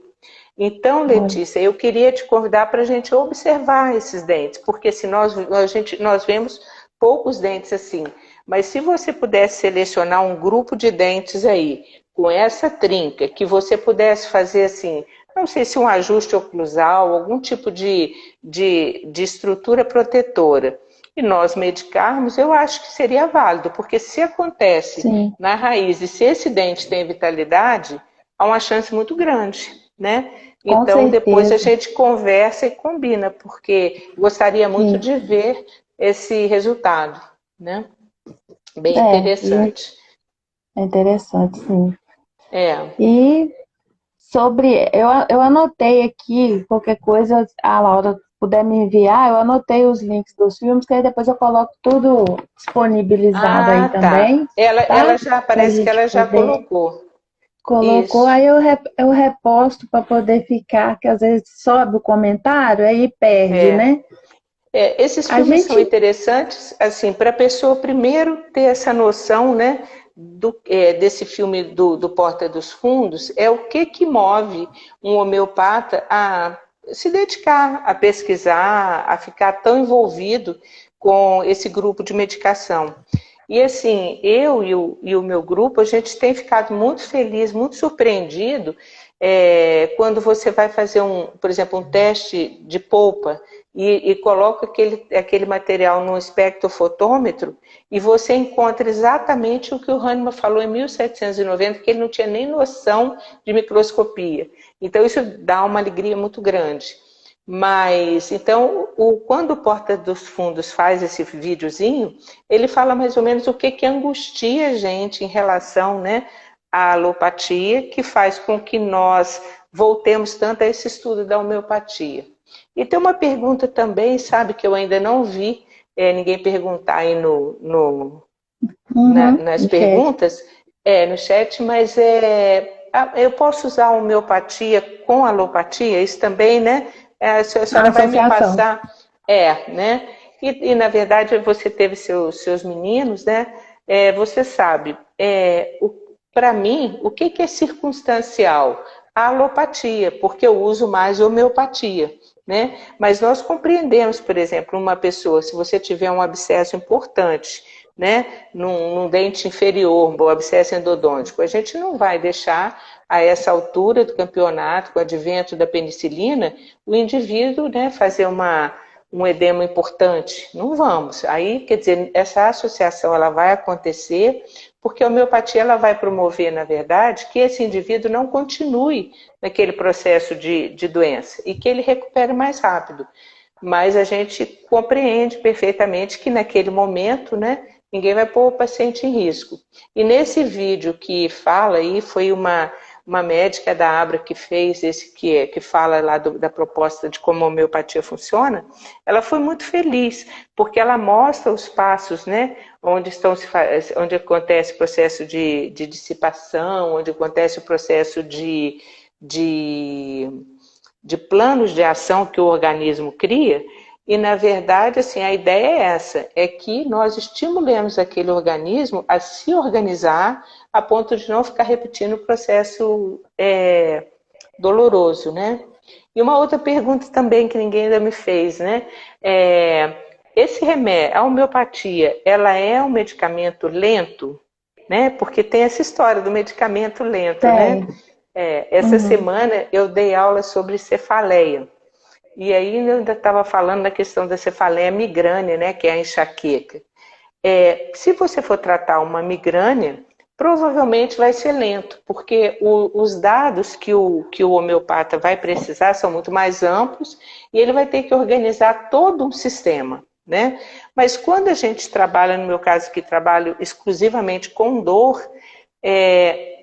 Então, Olha, Letícia, eu queria te convidar para a gente observar esses dentes, porque se nós vemos poucos dentes assim, mas se você pudesse selecionar um grupo de dentes aí, com essa trinca, que você pudesse fazer assim, não sei se um ajuste oclusal, algum tipo de estrutura protetora, e nós medicarmos, eu acho que seria válido, porque se acontece sim, na raiz e se esse dente tem vitalidade, há uma chance muito grande, né? com Então depois a certeza, gente conversa e combina, porque gostaria muito sim. de ver esse resultado, né? Bem E interessante. é interessante, sim. É, E eu anotei aqui, qualquer coisa, a Laura puder me enviar, eu anotei os links dos filmes, que aí depois eu coloco tudo disponibilizado aí tá. também, Ela tá? já Pra parece que gente ela já poder. colocou. Colocou, Isso. aí eu reposto para poder ficar, que às vezes sobe o comentário, aí perde, É. né? Esses A filmes são gente. interessantes, assim, para a pessoa primeiro ter essa noção, né, desse filme do Porta dos Fundos, é o que move um homeopata a se dedicar a pesquisar, a ficar tão envolvido com esse grupo de medicação. E assim, eu e o meu grupo, a gente tem ficado muito feliz, muito surpreendido quando você vai fazer, por exemplo, um teste de polpa e coloca aquele material no espectrofotômetro e você encontra exatamente o que o Hahnemann falou em 1790, que ele não tinha nem noção de microscopia. Então isso dá uma alegria muito grande. Mas, então, quando o Porta dos Fundos faz esse videozinho, ele fala mais ou menos o que angustia a gente em relação, né, à alopatia, que faz com que nós voltemos tanto a esse estudo da homeopatia. E tem uma pergunta também, sabe, que eu ainda não vi ninguém perguntar aí Uhum, nas no chat. perguntas, no chat, mas eu posso usar a homeopatia com alopatia? Isso também, né? A A senhora vai me associação. passar, né? E na verdade você teve seus meninos, né? Você sabe, para mim, o que é circunstancial? A alopatia, porque eu uso mais homeopatia, né? Mas nós compreendemos, por exemplo, uma pessoa, se você tiver um abscesso importante, né, num dente inferior, um abscesso endodôntico, a gente não vai deixar a essa altura do campeonato, com o advento da penicilina, o indivíduo, né, fazer um edema importante. Não vamos. Aí, quer dizer, essa associação ela vai acontecer porque a homeopatia ela vai promover, na verdade, que esse indivíduo não continue naquele processo de doença e que ele recupere mais rápido. Mas a gente compreende perfeitamente que naquele momento, né, ninguém vai pôr o paciente em risco. E nesse vídeo que fala aí, foi uma médica da Abra que fez esse que fala lá da proposta de como a homeopatia funciona, ela foi muito feliz, porque ela mostra os passos, né, onde acontece o processo de dissipação, onde acontece o processo de planos de ação que o organismo cria, e na verdade assim, a ideia é essa, é que nós estimulemos aquele organismo a se organizar a ponto de não ficar repetindo o processo doloroso, né? E uma outra pergunta também que ninguém ainda me fez, né? Esse remédio, a homeopatia, ela é um medicamento lento, né? Porque tem essa história do medicamento lento, né? Essa semana eu dei aula sobre cefaleia. E aí eu ainda estava falando da questão da cefaleia migrânea, né? Que é a enxaqueca. Se você for tratar uma migrânia, provavelmente vai ser lento, porque os dados que o homeopata vai precisar são muito mais amplos e ele vai ter que organizar todo um sistema, né? Mas quando a gente trabalha, no meu caso que trabalho exclusivamente com dor,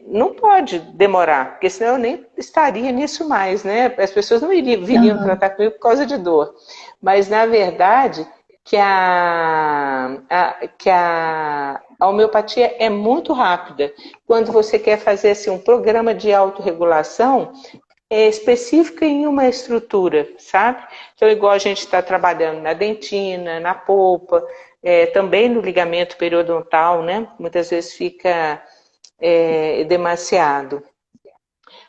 não pode demorar, porque senão eu nem estaria nisso mais, né? As pessoas não viriam tratar comigo por causa de dor. Mas, na verdade, que a homeopatia é muito rápida. Quando você quer fazer assim, um programa de autorregulação específico em uma estrutura, sabe? Então, igual a gente está trabalhando na dentina, na polpa, também no ligamento periodontal, né? Muitas vezes fica demasiado.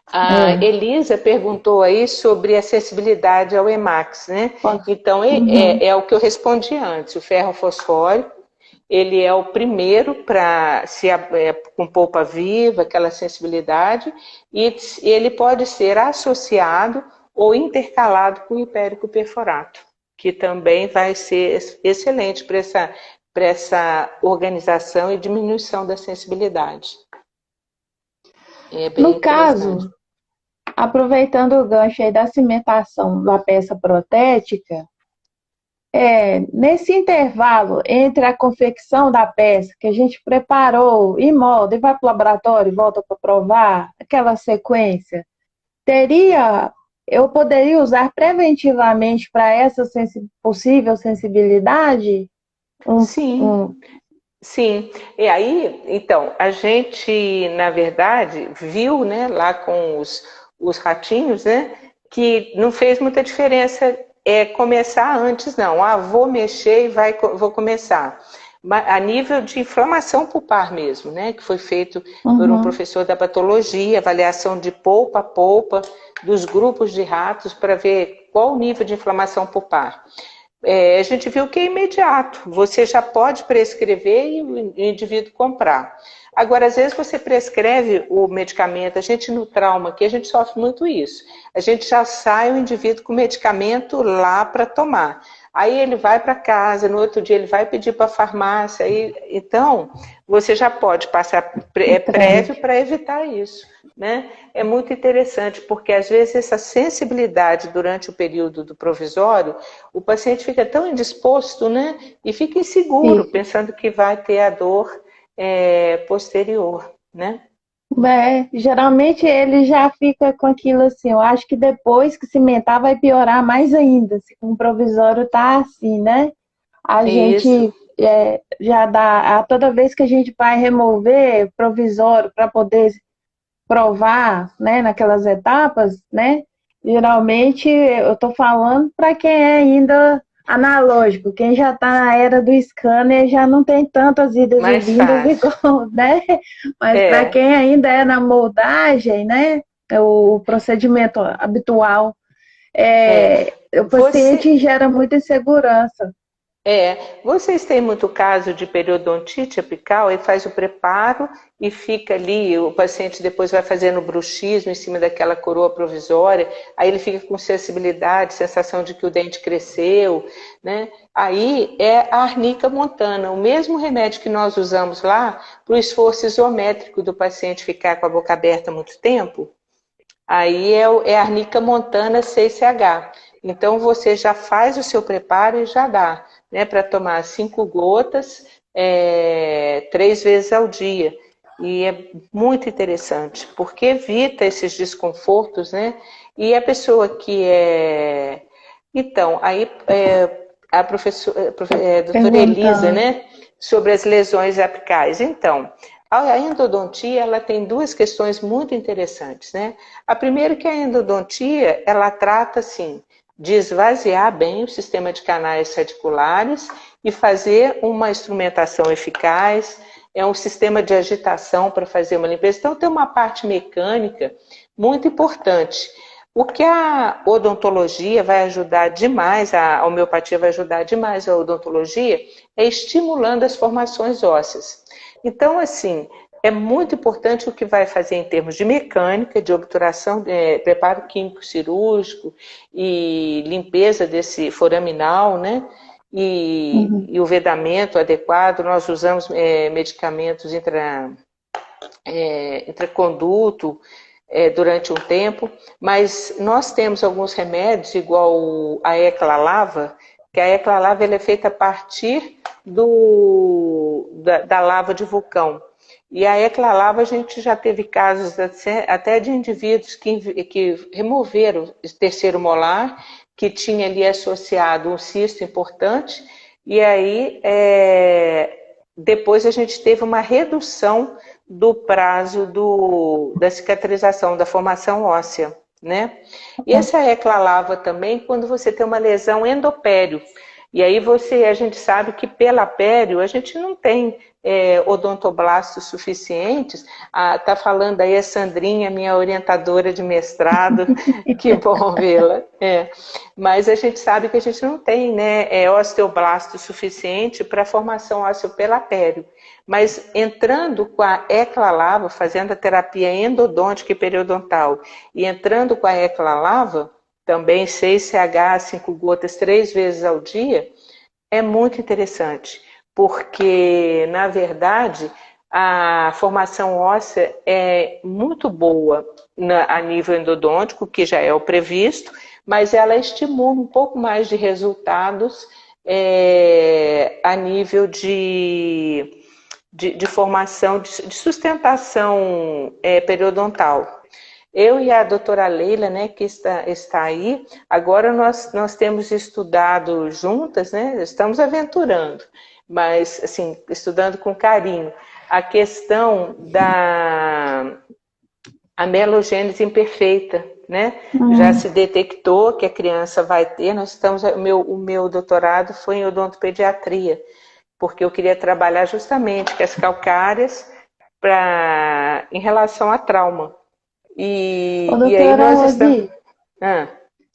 A Elisa perguntou aí sobre a sensibilidade ao Emax, né? Então, é o que eu respondi antes. O ferro fosfórico, ele é o primeiro para com polpa viva, aquela sensibilidade, e ele pode ser associado ou intercalado com o hipérico perfurato, que também vai ser excelente para essa organização e diminuição da sensibilidade. No caso, aproveitando o gancho aí da cimentação da peça protética, nesse intervalo entre a confecção da peça que a gente preparou e molda e vai para o laboratório e volta para provar, aquela sequência, eu poderia usar preventivamente para essa possível sensibilidade? Sim. Sim, e aí, então, a gente, na verdade, viu, né, lá com os ratinhos, né, que não fez muita diferença começar antes, não. Vou mexer e vou começar. A nível de inflamação pulpar mesmo, né, que foi feito por um professor da patologia, avaliação de polpa a polpa dos grupos de ratos para ver qual o nível de inflamação pulpar. A gente viu que é imediato, você já pode prescrever e o indivíduo comprar. Agora, às vezes você prescreve o medicamento, a gente no trauma aqui, a gente sofre muito isso. A gente já sai o indivíduo com o medicamento lá para tomar. Aí ele vai para casa, no outro dia ele vai pedir para a farmácia. Então, você já pode passar prévio para evitar isso, né? É muito interessante, porque às vezes essa sensibilidade durante o período do provisório, o paciente fica tão indisposto, né? E fica inseguro, pensando que vai ter a dor posterior, né? Geralmente ele já fica com aquilo assim, eu acho que depois que cimentar vai piorar mais ainda, se o provisório tá assim, né? A gente já dá, toda vez que a gente vai remover provisório para poder provar, né, naquelas etapas, né? Geralmente eu tô falando para quem é ainda analógico. Quem já está na era do scanner já não tem tantas idas e Mais vindas fácil. igual, né? Mas para É, quem ainda é na moldagem, né? É o procedimento habitual, é. o paciente Você, gera muita insegurança. vocês têm muito caso de periodontite apical e faz o preparo e fica ali, o paciente depois vai fazendo bruxismo em cima daquela coroa provisória, aí ele fica com sensibilidade, sensação de que o dente cresceu, né? Aí é a arnica montana, o mesmo remédio que nós usamos lá para o esforço isométrico do paciente ficar com a boca aberta muito tempo. Aí é a arnica montana 6CH. Então você já faz o seu preparo e já dá, né, para tomar 5 gotas, 3 vezes ao dia. E é muito interessante, porque evita esses desconfortos, né? E a pessoa que é. Então, aí a professora, doutora Elisa, Perguntando. né, sobre as lesões apicais. Então, a endodontia ela tem duas questões muito interessantes, né? A primeira é que a endodontia, ela trata, assim, de esvaziar bem o sistema de canais radiculares e fazer uma instrumentação eficaz, é um sistema de agitação para fazer uma limpeza. Então, tem uma parte mecânica muito importante. O que a odontologia vai ajudar demais, a homeopatia vai ajudar demais a odontologia, é estimulando as formações ósseas. Então, assim, é muito importante o que vai fazer em termos de mecânica, de obturação, preparo químico cirúrgico e limpeza desse foraminal, né? Uhum. E o vedamento adequado. Nós usamos medicamentos intraconduto durante um tempo, mas nós temos alguns remédios, igual a Eclalava, que a Eclalava ela é feita a partir da lava de vulcão. E a Eclalava a gente já teve casos até de indivíduos que removeram o terceiro molar, que tinha ali associado um cisto importante, e aí depois a gente teve uma redução do prazo da cicatrização, da formação óssea, né? E essa eclalava também quando você tem uma lesão endopério. E aí a gente sabe que pela pério a gente não tem odontoblastos suficientes. Tá falando aí a Sandrinha, minha orientadora de mestrado, que bom vê-la. Mas a gente sabe que a gente não tem, né, osteoblasto suficiente para a formação óssea pela pério. Mas entrando com a eclalava, fazendo a terapia endodôntica e periodontal, e entrando com a eclalava, também 6CH, 5 gotas, 3 vezes ao dia, é muito interessante, porque, na verdade, a formação óssea é muito boa a nível endodôntico, que já é o previsto, mas ela estimula um pouco mais de resultados a nível de formação, de sustentação periodontal. Eu e a doutora Leila, né, que está aí, agora nós temos estudado juntas, né, estamos aventurando, mas, assim, estudando com carinho, a questão da amelogênese imperfeita, né? Já Hum. se detectou que a criança vai ter, o meu doutorado foi em odontopediatria, porque eu queria trabalhar justamente com as calcárias em relação a trauma. Ô, E aí doutora nós estamos. Rosi, Ah,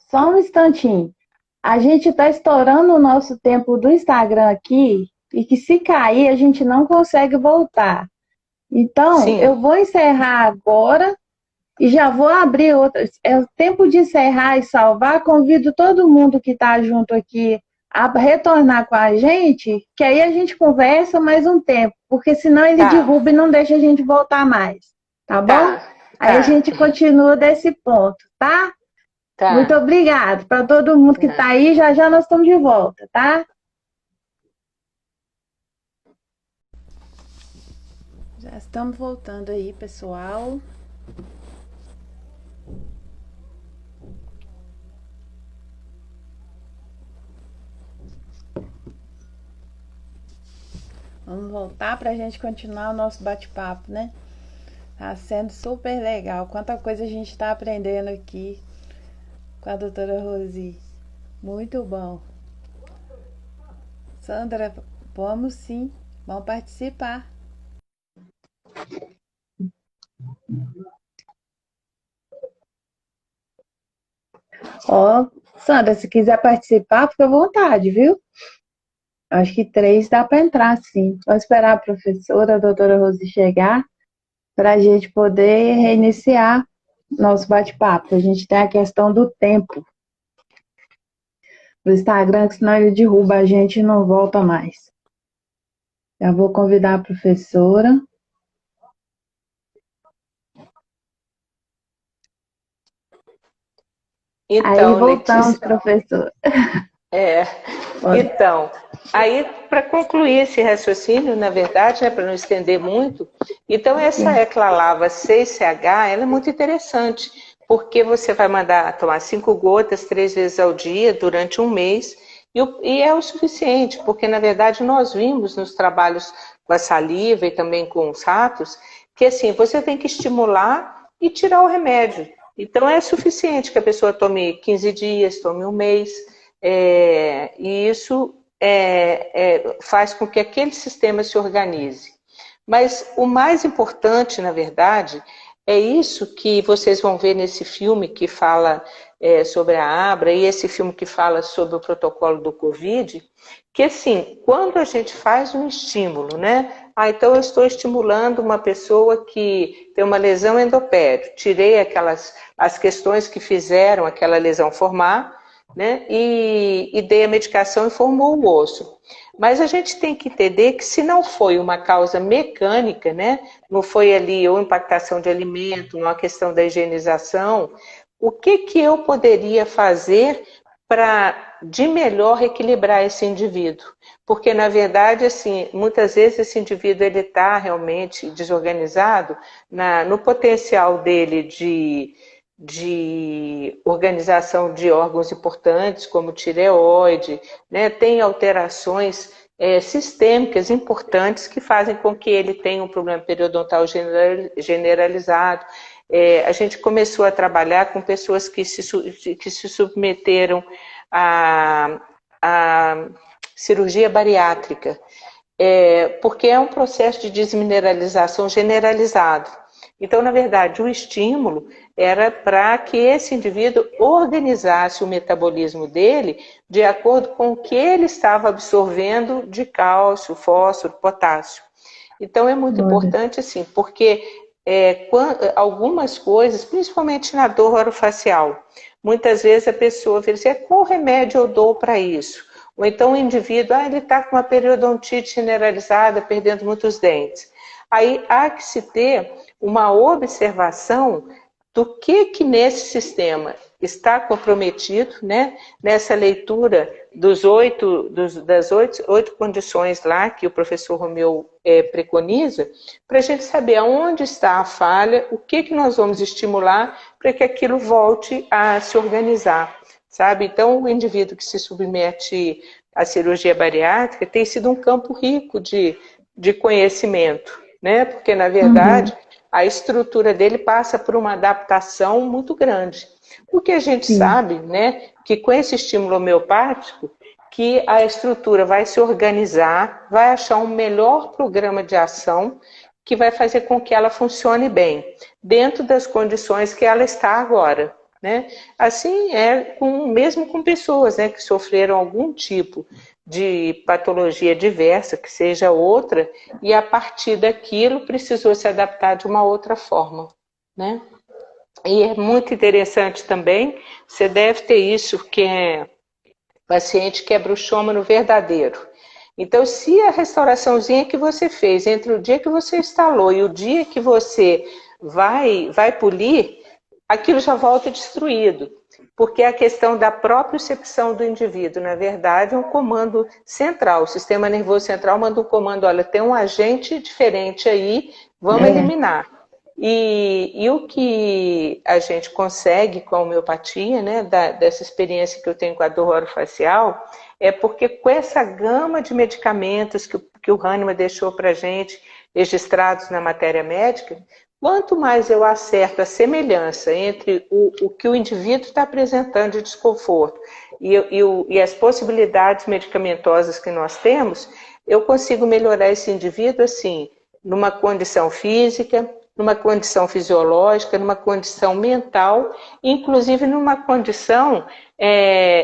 só um instantinho. A gente está estourando o nosso tempo do Instagram aqui e que se cair a gente não consegue voltar. Então, sim, eu vou encerrar agora e já vou abrir outras. É o tempo de encerrar e salvar. Convido todo mundo que está junto aqui a retornar com a gente, que aí a gente conversa mais um tempo, porque senão ele tá, derruba e não deixa a gente voltar mais. Tá bom? tá, Aí a tá, gente continua desse ponto, tá? Muito tá. obrigada para todo mundo que está aí. Já já nós estamos de volta, tá? Já estamos voltando aí, pessoal. Vamos voltar para a gente continuar o nosso bate-papo, né? Tá sendo super legal. Quanta coisa a gente está aprendendo aqui com a doutora Rosi. Muito bom. Sandra, vamos sim, vamos participar. Ó, Sandra, se quiser participar, fica à vontade, viu? Acho que 3 dá para entrar, sim. Vou esperar a professora, a doutora Rose, chegar para a gente poder reiniciar nosso bate-papo. A gente tem a questão do tempo do Instagram, que senão ele derruba a gente e não volta mais. Já vou convidar a professora. Aí Então, voltamos, Letícia, professor. é, então, aí para concluir esse raciocínio, na verdade, para não estender muito, então essa Eclalava 6CH, ela é muito interessante, porque você vai mandar tomar 5 gotas 3 vezes ao dia durante um mês, e é o suficiente, porque na verdade nós vimos nos trabalhos com a saliva e também com os ratos, que assim, você tem que estimular e tirar o remédio. Então é suficiente que a pessoa tome 15 dias, tome um mês, e isso faz com que aquele sistema se organize. Mas o mais importante, na verdade, é isso que vocês vão ver nesse filme que fala sobre a Abra e esse filme que fala sobre o protocolo do Covid, que assim, quando a gente faz um estímulo, né? Então eu estou estimulando uma pessoa que tem uma lesão endopédio, tirei as questões que fizeram aquela lesão formar, né? E dei a medicação e formou o osso. Mas a gente tem que entender que se não foi uma causa mecânica, né? Não foi ali ou impactação de alimento, uma questão da higienização, o que eu poderia fazer para de melhor equilibrar esse indivíduo? Porque na verdade, assim, muitas vezes esse indivíduo ele está realmente desorganizado no potencial dele de organização de órgãos importantes, como tireoide, né? Tem alterações sistêmicas importantes que fazem com que ele tenha um problema periodontal generalizado. A gente começou a trabalhar com pessoas que se submeteram a cirurgia bariátrica, porque é um processo de desmineralização generalizado. Então, na verdade, o estímulo era para que esse indivíduo organizasse o metabolismo dele de acordo com o que ele estava absorvendo de cálcio, fósforo, potássio. Então, é muito importante, assim, porque algumas coisas, principalmente na dor orofacial, muitas vezes a pessoa vê assim, qual remédio eu dou para isso? Ou então o indivíduo, ele está com uma periodontite generalizada, perdendo muitos dentes. Aí há que se ter uma observação do que nesse sistema está comprometido, né? Nessa leitura das oito condições lá que o professor Romeu preconiza, para a gente saber aonde está a falha, o que nós vamos estimular para que aquilo volte a se organizar, sabe? Então, o indivíduo que se submete à cirurgia bariátrica tem sido um campo rico de conhecimento, né? Porque, na verdade, a estrutura dele passa por uma adaptação muito grande. O que a gente sabe, né, que com esse estímulo homeopático, que a estrutura vai se organizar, vai achar um melhor programa de ação que vai fazer com que ela funcione bem, dentro das condições que ela está agora, né? Assim mesmo com pessoas, né, que sofreram algum tipo de patologia diversa, que seja outra, e a partir daquilo precisou se adaptar de uma outra forma, né? E é muito interessante também, você deve ter isso, que é paciente que é bruxômano verdadeiro. Então, se a restauraçãozinha que você fez entre o dia que você instalou e o dia que você vai polir, aquilo já volta destruído. Porque a questão da propriocepção do indivíduo, na verdade, é um comando central. O sistema nervoso central manda um comando, olha, tem um agente diferente aí, vamos eliminar. E o que a gente consegue com a homeopatia, né, dessa experiência que eu tenho com a dor orofacial, é porque com essa gama de medicamentos que o Hahnemann deixou para a gente, registrados na matéria médica, quanto mais eu acerto a semelhança entre o que o indivíduo está apresentando de desconforto e as possibilidades medicamentosas que nós temos, eu consigo melhorar esse indivíduo assim, numa condição física, numa condição fisiológica, numa condição mental, inclusive numa condição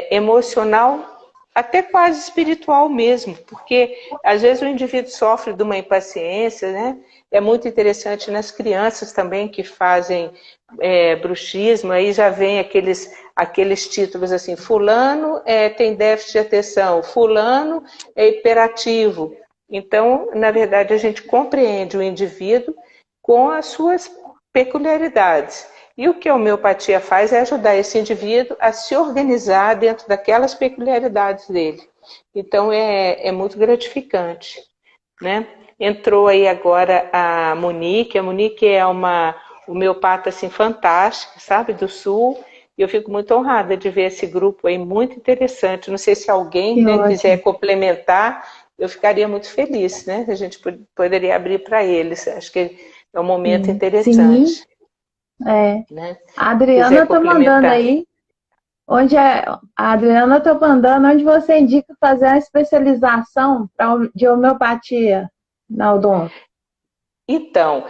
emocional, até quase espiritual mesmo, porque às vezes o indivíduo sofre de uma impaciência, né? É muito interessante nas crianças também que fazem bruxismo, aí já vem aqueles títulos assim, fulano tem déficit de atenção, fulano é hiperativo. Então, na verdade, a gente compreende o indivíduo com as suas peculiaridades. E o que a homeopatia faz é ajudar esse indivíduo a se organizar dentro daquelas peculiaridades dele. Então, é muito gratificante, né? Entrou aí agora a Monique é uma homeopata assim, fantástica, sabe, do Sul, e eu fico muito honrada de ver esse grupo aí, muito interessante. Não sei se alguém, né, quiser complementar, eu ficaria muito feliz, né? A gente poderia abrir para eles, acho que é um momento interessante. Sim. Né? A Adriana está mandando aí. A Adriana está mandando onde você indica fazer a especialização de homeopatia na odonto. Então,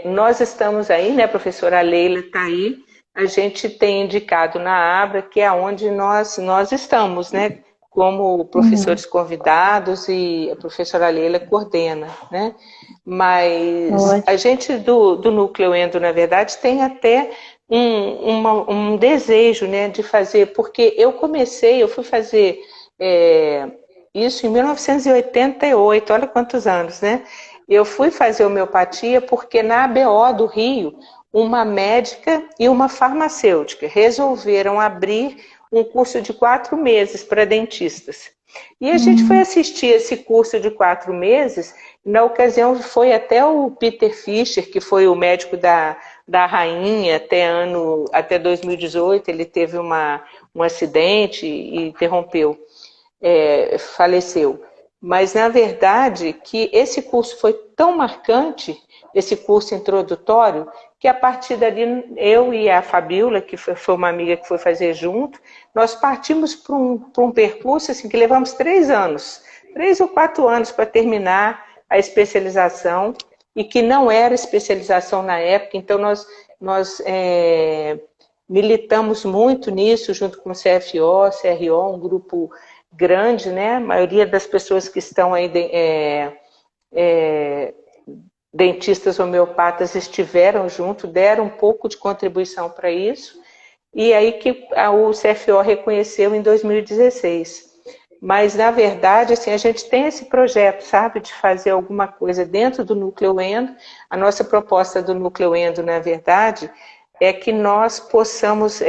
nós estamos aí, né, a professora Leila está aí, a gente tem indicado na Abra, que é onde nós estamos, né, como professores convidados, e a professora Leila coordena, né? Mas a gente do Núcleo Endo, na verdade, tem até um desejo, né, de fazer, porque eu fui fazer isso em 1988, olha quantos anos, né? Eu fui fazer homeopatia porque na ABO do Rio, uma médica e uma farmacêutica resolveram abrir um curso de 4 meses para dentistas. E a gente foi assistir esse curso de 4 meses, na ocasião foi até o Peter Fischer, que foi o médico da rainha até 2018, ele teve um acidente e interrompeu, faleceu. Mas, na verdade, que esse curso foi tão marcante, esse curso introdutório, que a partir dali, eu e a Fabiola, que foi uma amiga que foi fazer junto, nós partimos para um percurso assim, que levamos 3 anos, 3 ou 4 anos para terminar a especialização, e que não era especialização na época, então nós militamos muito nisso, junto com o CFO, CRO, um grupo grande, né? A maioria das pessoas que estão aí, dentistas homeopatas, estiveram junto, deram um pouco de contribuição para isso, e aí que o CFO reconheceu em 2016. Mas, na verdade, assim, a gente tem esse projeto, sabe, de fazer alguma coisa dentro do Núcleo Endo. A nossa proposta do Núcleo Endo, na verdade, é que nós possamos,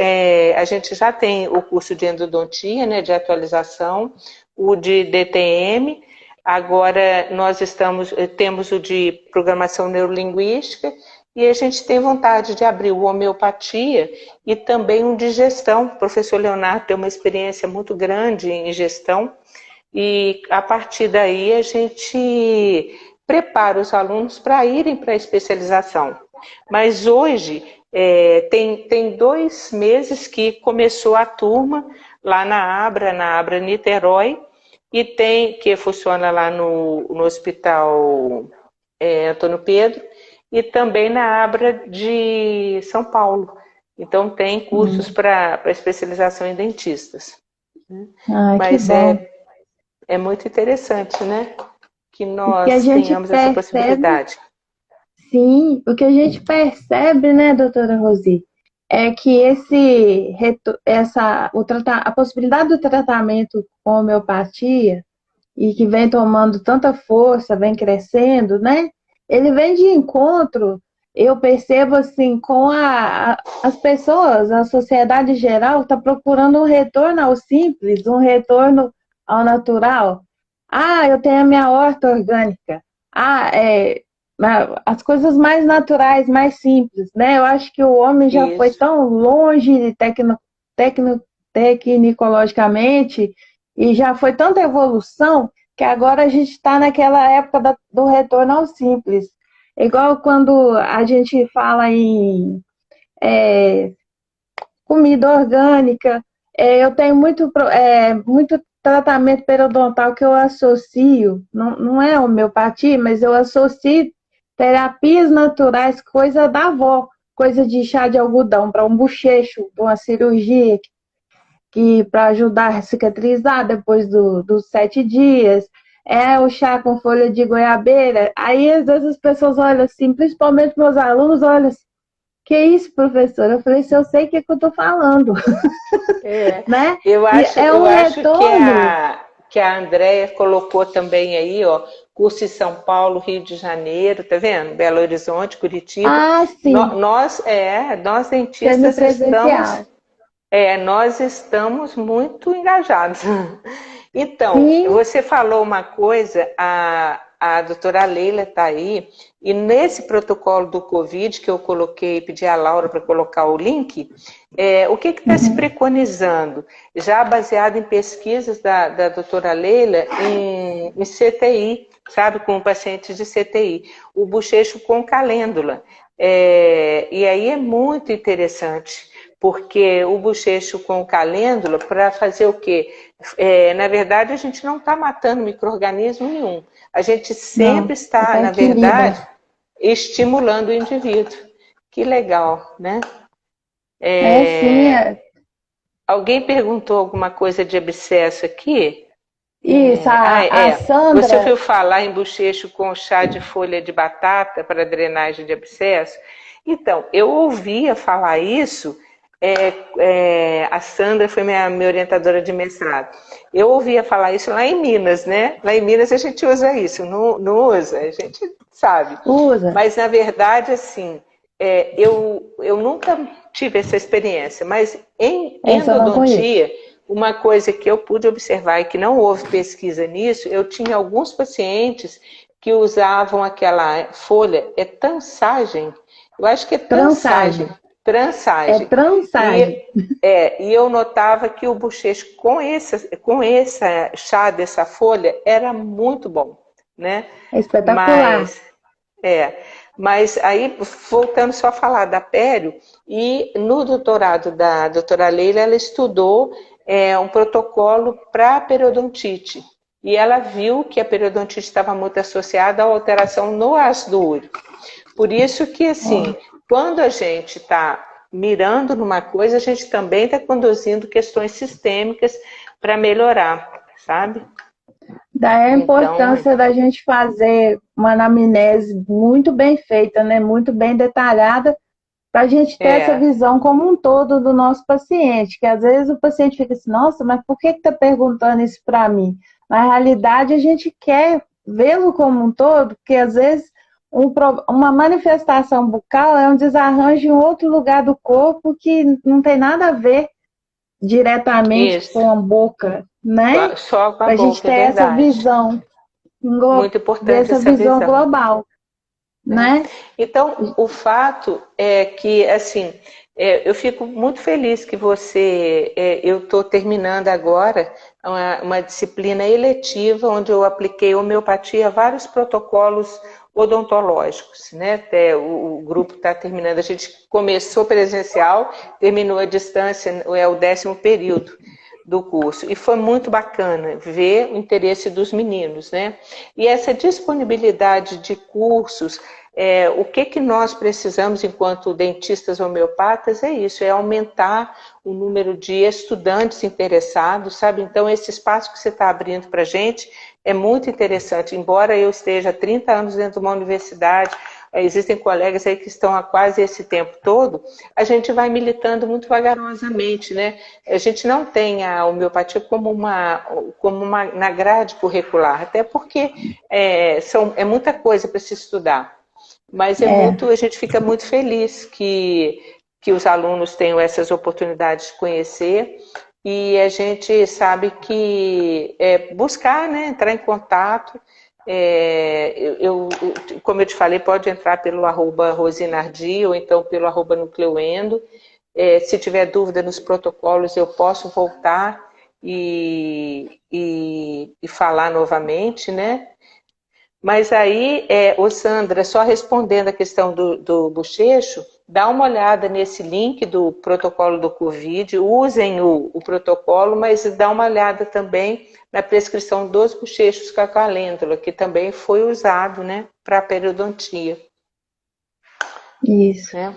a gente já tem o curso de endodontia, né, de atualização, o de DTM, agora nós temos o de programação neurolinguística, e a gente tem vontade de abrir o homeopatia e também um de gestão. O professor Leonardo tem uma experiência muito grande em gestão, e a partir daí a gente prepara os alunos para irem para a especialização. Mas hoje tem 2 meses que começou a turma lá na Abra Niterói, e que funciona lá no Hospital Antônio Pedro, e também na Abra de São Paulo. Então tem cursos para especialização em dentistas. Mas é muito interessante, né? Que nós tenhamos essa possibilidade. Sim, o que a gente percebe, né, doutora Rosi, é que a possibilidade do tratamento com homeopatia, e que vem tomando tanta força, vem crescendo, né? Ele vem de encontro, eu percebo assim, com as pessoas, a sociedade em geral está procurando um retorno ao simples, um retorno ao natural. Eu tenho a minha horta orgânica. As coisas mais naturais, mais simples, né? Eu acho que o homem já foi tão longe tecnicologicamente, e já foi tanta evolução, que agora a gente está naquela época do retorno ao simples. Igual quando a gente fala em comida orgânica, Eu tenho muito tratamento periodontal que eu associo, não é homeopatia, mas eu associo terapias naturais, coisa da avó, coisa de chá de algodão para um bochecho, para uma cirurgia, que para ajudar a cicatrizar depois dos 7 dias. É o chá com folha de goiabeira. Aí às vezes as pessoas olham assim, principalmente meus alunos, olham assim, que isso, professor? Eu falei, se eu sei o que, que eu estou falando, É, né? eu E acho, é eu um acho retorno. que a Andréia colocou também aí, ó, curso em São Paulo, Rio de Janeiro, tá vendo? Belo Horizonte, Curitiba. Ah, sim, Nós dentistas semipresencial. nós estamos muito engajados. Então, Sim, você falou uma coisa, a doutora Leila está aí, e nesse protocolo do Covid que eu coloquei, pedi a Laura para colocar o link, o que está se uhum, preconizando? Já baseado em pesquisas da doutora Leila em CTI, sabe, com pacientes de CTI, o bochecho com calêndula. E aí é muito interessante, porque o bochecho com calêndula, para fazer o quê? Na verdade, a gente não está matando micro-organismo nenhum. A gente não, sempre está, tá na verdade, equilíbrio. estimulando o indivíduo. Que legal, né? É sim, Alguém perguntou alguma coisa de abscesso aqui? isso, a Você Sandra, ouviu falar em bochecho com chá de folha de batata para drenagem de abscesso? Então, eu ouvia falar isso. A Sandra foi minha orientadora de mestrado. Eu ouvia falar isso lá em Minas, né? Lá em Minas a gente usa isso, não usa, a gente sabe. usa, Mas, na verdade, assim, eu nunca tive essa experiência, mas em essa eu não conheço. endodontia, uma coisa que eu pude observar e que não houve pesquisa nisso, eu tinha alguns pacientes que usavam aquela folha, tansagem, eu acho que é Trançagem, trançagem, é trançagem. trançagem, E eu notava que o bochecho com esse chá dessa folha era muito bom, né? é espetacular. Mas é, mas aí, voltando só a falar da pério, e no doutorado da doutora Leila, ela estudou um protocolo para periodontite. E ela viu que a periodontite estava muito associada à alteração no ácido úrico. Por isso que, assim, Ó, quando a gente está mirando numa coisa, a gente também está conduzindo questões sistêmicas para melhorar, sabe? daí a Então, importância da gente fazer uma anamnese muito bem feita, né? Muito bem detalhada, para a gente ter essa é, visão como um todo do nosso paciente, que às vezes o paciente fica assim, nossa, mas por que está perguntando isso para mim? Na realidade, a gente quer vê-lo como um todo, porque às vezes uma manifestação bucal é um desarranjo em outro lugar do corpo que não tem nada a ver diretamente isso. com a boca, né? Só com a Para a gente boca, é ter essa verdade. visão, Muito ver importante essa essa visão visão, global, né? né? Então, o fato é que, assim, eu fico muito feliz que eu estou terminando agora uma disciplina eletiva onde eu apliquei homeopatia a vários protocolos odontológicos, né? Até o grupo está terminando, a gente começou presencial, terminou à distância, é o 10º período do curso. E foi muito bacana ver o interesse dos meninos, né? E essa disponibilidade de cursos, o que nós precisamos enquanto dentistas homeopatas é isso, é aumentar o número de estudantes interessados, sabe? Então, esse espaço que você está abrindo para a gente é muito interessante. Embora eu esteja há 30 anos dentro de uma universidade, existem colegas aí que estão há quase esse tempo todo, a gente vai militando muito vagarosamente, né? A gente não tem a homeopatia como uma na grade curricular, até porque é muita coisa para se estudar. Mas É, a gente fica muito feliz que os alunos tenham essas oportunidades de conhecer e a gente sabe que buscar, né, entrar em contato. Como eu te falei, pode entrar pelo @rosinardi ou então pelo @nucleuendo. Se tiver dúvida nos protocolos, eu posso voltar e falar novamente, né? Mas aí, ô Sandra, só respondendo a questão do bochecho, dá uma olhada nesse link do protocolo do Covid, usem o protocolo, mas dá uma olhada também na prescrição dos bochechos com a calêndula, que também foi usado, né, para periodontia. Isso. Né?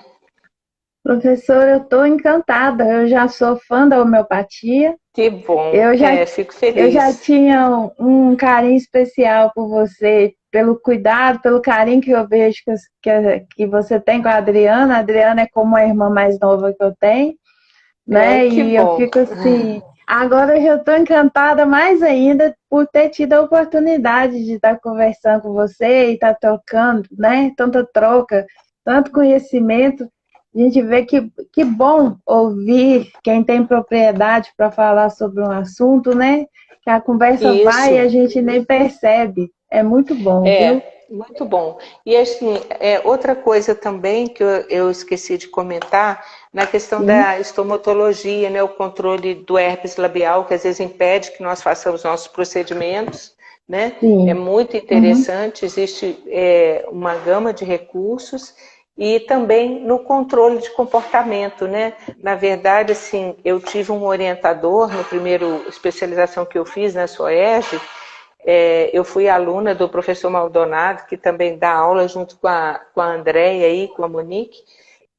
Professora, eu estou encantada, eu já sou fã da homeopatia. Que bom, Eu já, fico eu já feliz. tinha um carinho especial por você, pelo cuidado, pelo carinho que eu vejo que você tem com a Adriana. A Adriana é como a irmã mais nova que eu tenho, né? Que E eu bom. fico assim. Agora eu já estou encantada mais ainda por ter tido a oportunidade de estar conversando com você e estar trocando, né? Tanta troca, tanto conhecimento. A gente vê que bom ouvir quem tem propriedade para falar sobre um assunto, né? Que a conversa vai e a Isso. gente nem percebe. É muito bom, viu? Muito bom. E assim, outra coisa também que eu esqueci de comentar, na questão Sim, da estomatologia, né, o controle do herpes labial, que às vezes impede que nós façamos nossos procedimentos, né? É sim. muito Uhum. interessante, existe uma gama de recursos e também no controle de comportamento, né? Na verdade, assim, eu tive um orientador no primeiro especialização que eu fiz na SOERJ. Eu fui aluna do professor Maldonado, que também dá aula junto com a Andréia e com a Monique.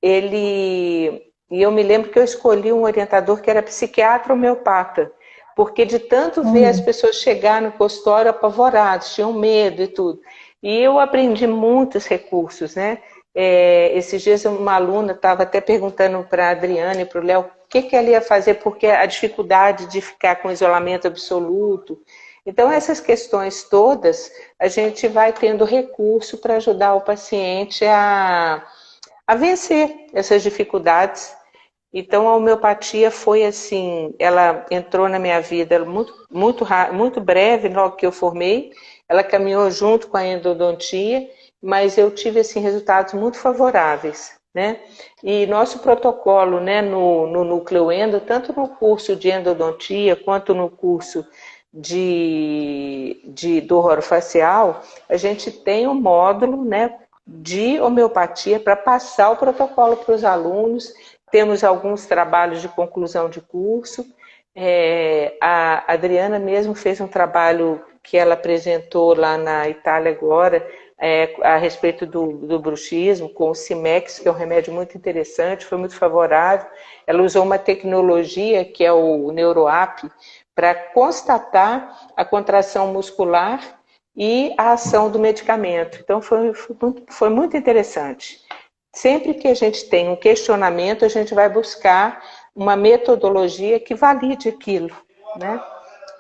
E eu me lembro que eu escolhi um orientador que era psiquiatra homeopata, porque de tanto ver as Olha. pessoas chegar no consultório apavoradas, tinham medo e tudo. E eu aprendi muitos recursos, né? Esses dias uma aluna estava até perguntando para a Adriane e para o Léo o que ela ia fazer, porque a dificuldade de ficar com isolamento absoluto. Então, essas questões todas, a gente vai tendo recurso para ajudar o paciente a vencer essas dificuldades. Então, a homeopatia foi assim, ela entrou na minha vida muito breve, logo que eu formei, ela caminhou junto com a endodontia, mas eu tive assim, resultados muito favoráveis. Né? E nosso protocolo, né, no núcleo endo, tanto no curso de endodontia quanto no curso do orofacial, a gente tem um módulo, né, de homeopatia para passar o protocolo para os alunos. Temos alguns trabalhos de conclusão de curso. A Adriana mesmo fez um trabalho que ela apresentou lá na Itália agora, a respeito do bruxismo, com o Cimex, que é um remédio muito interessante, foi muito favorável. Ela usou uma tecnologia que é o NeuroApp para constatar a contração muscular e a ação do medicamento. Então, foi muito interessante. Sempre que a gente tem um questionamento, a gente vai buscar uma metodologia que valide aquilo, né?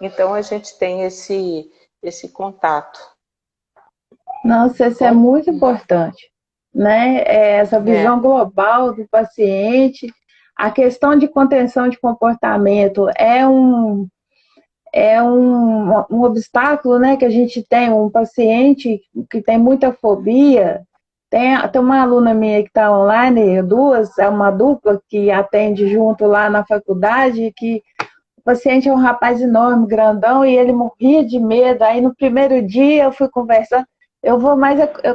Então, a gente tem esse contato. Nossa, isso é Bom, muito importante, né? Essa visão global do paciente. A questão de contenção de comportamento é um obstáculo, né, que a gente tem. Um paciente que tem muita fobia. Tem uma aluna minha que está online, duas, é uma dupla que atende junto lá na faculdade, que o paciente é um rapaz enorme, grandão, e ele morria de medo. Aí no primeiro dia eu fui conversando,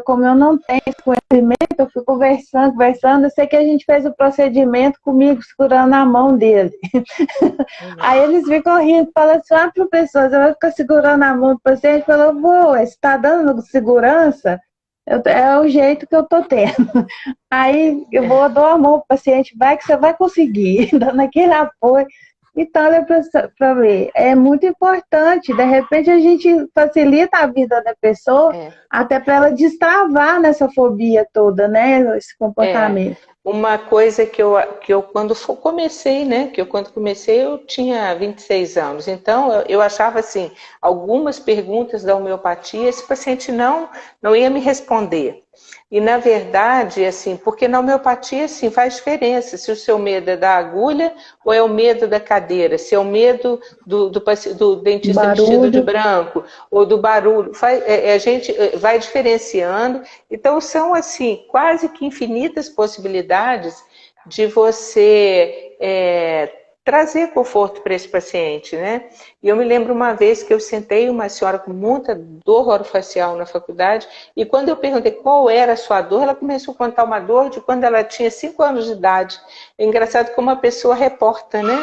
como eu não tenho esse conhecimento, eu fui conversando, eu sei que a gente fez o procedimento comigo, segurando a mão dele. Aí eles ficam rindo, falam assim, professor, você vai ficar segurando a mão do paciente? Falou, você está dando segurança? É o jeito que eu tô tendo. Aí eu dou a mão pro paciente, vai que você vai conseguir, dando aquele apoio. Então, olha para ver, é muito importante. De repente, a gente facilita a vida da pessoa, é. até para ela destravar nessa fobia toda, né? Esse É, comportamento. uma coisa que eu quando comecei, né? Que eu quando comecei eu tinha 26 anos. Então eu achava assim, algumas perguntas da homeopatia esse paciente não ia me responder. E na verdade, assim, porque na homeopatia assim faz diferença se o seu medo é da agulha ou é o medo da cadeira, se é o medo do dentista vestido de Barulho. branco ou do barulho. A gente vai diferenciando. Então, são, assim, quase que infinitas possibilidades de você trazer conforto para esse paciente, né? E eu me lembro uma vez que eu sentei uma senhora com muita dor orofacial na faculdade, e quando eu perguntei qual era a sua dor, ela começou a contar uma dor de quando ela tinha 5 anos de idade. É engraçado como a pessoa reporta, né?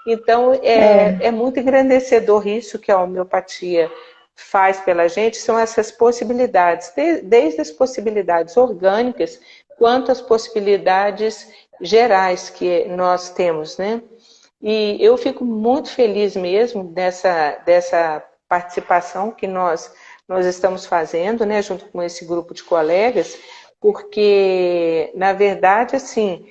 Então, é muito engrandecedor isso que a homeopatia faz pela gente, são essas possibilidades, desde as possibilidades orgânicas, quanto as possibilidades gerais que nós temos, né? E eu fico muito feliz mesmo dessa participação que nós estamos fazendo, né, junto com esse grupo de colegas, porque, na verdade, assim,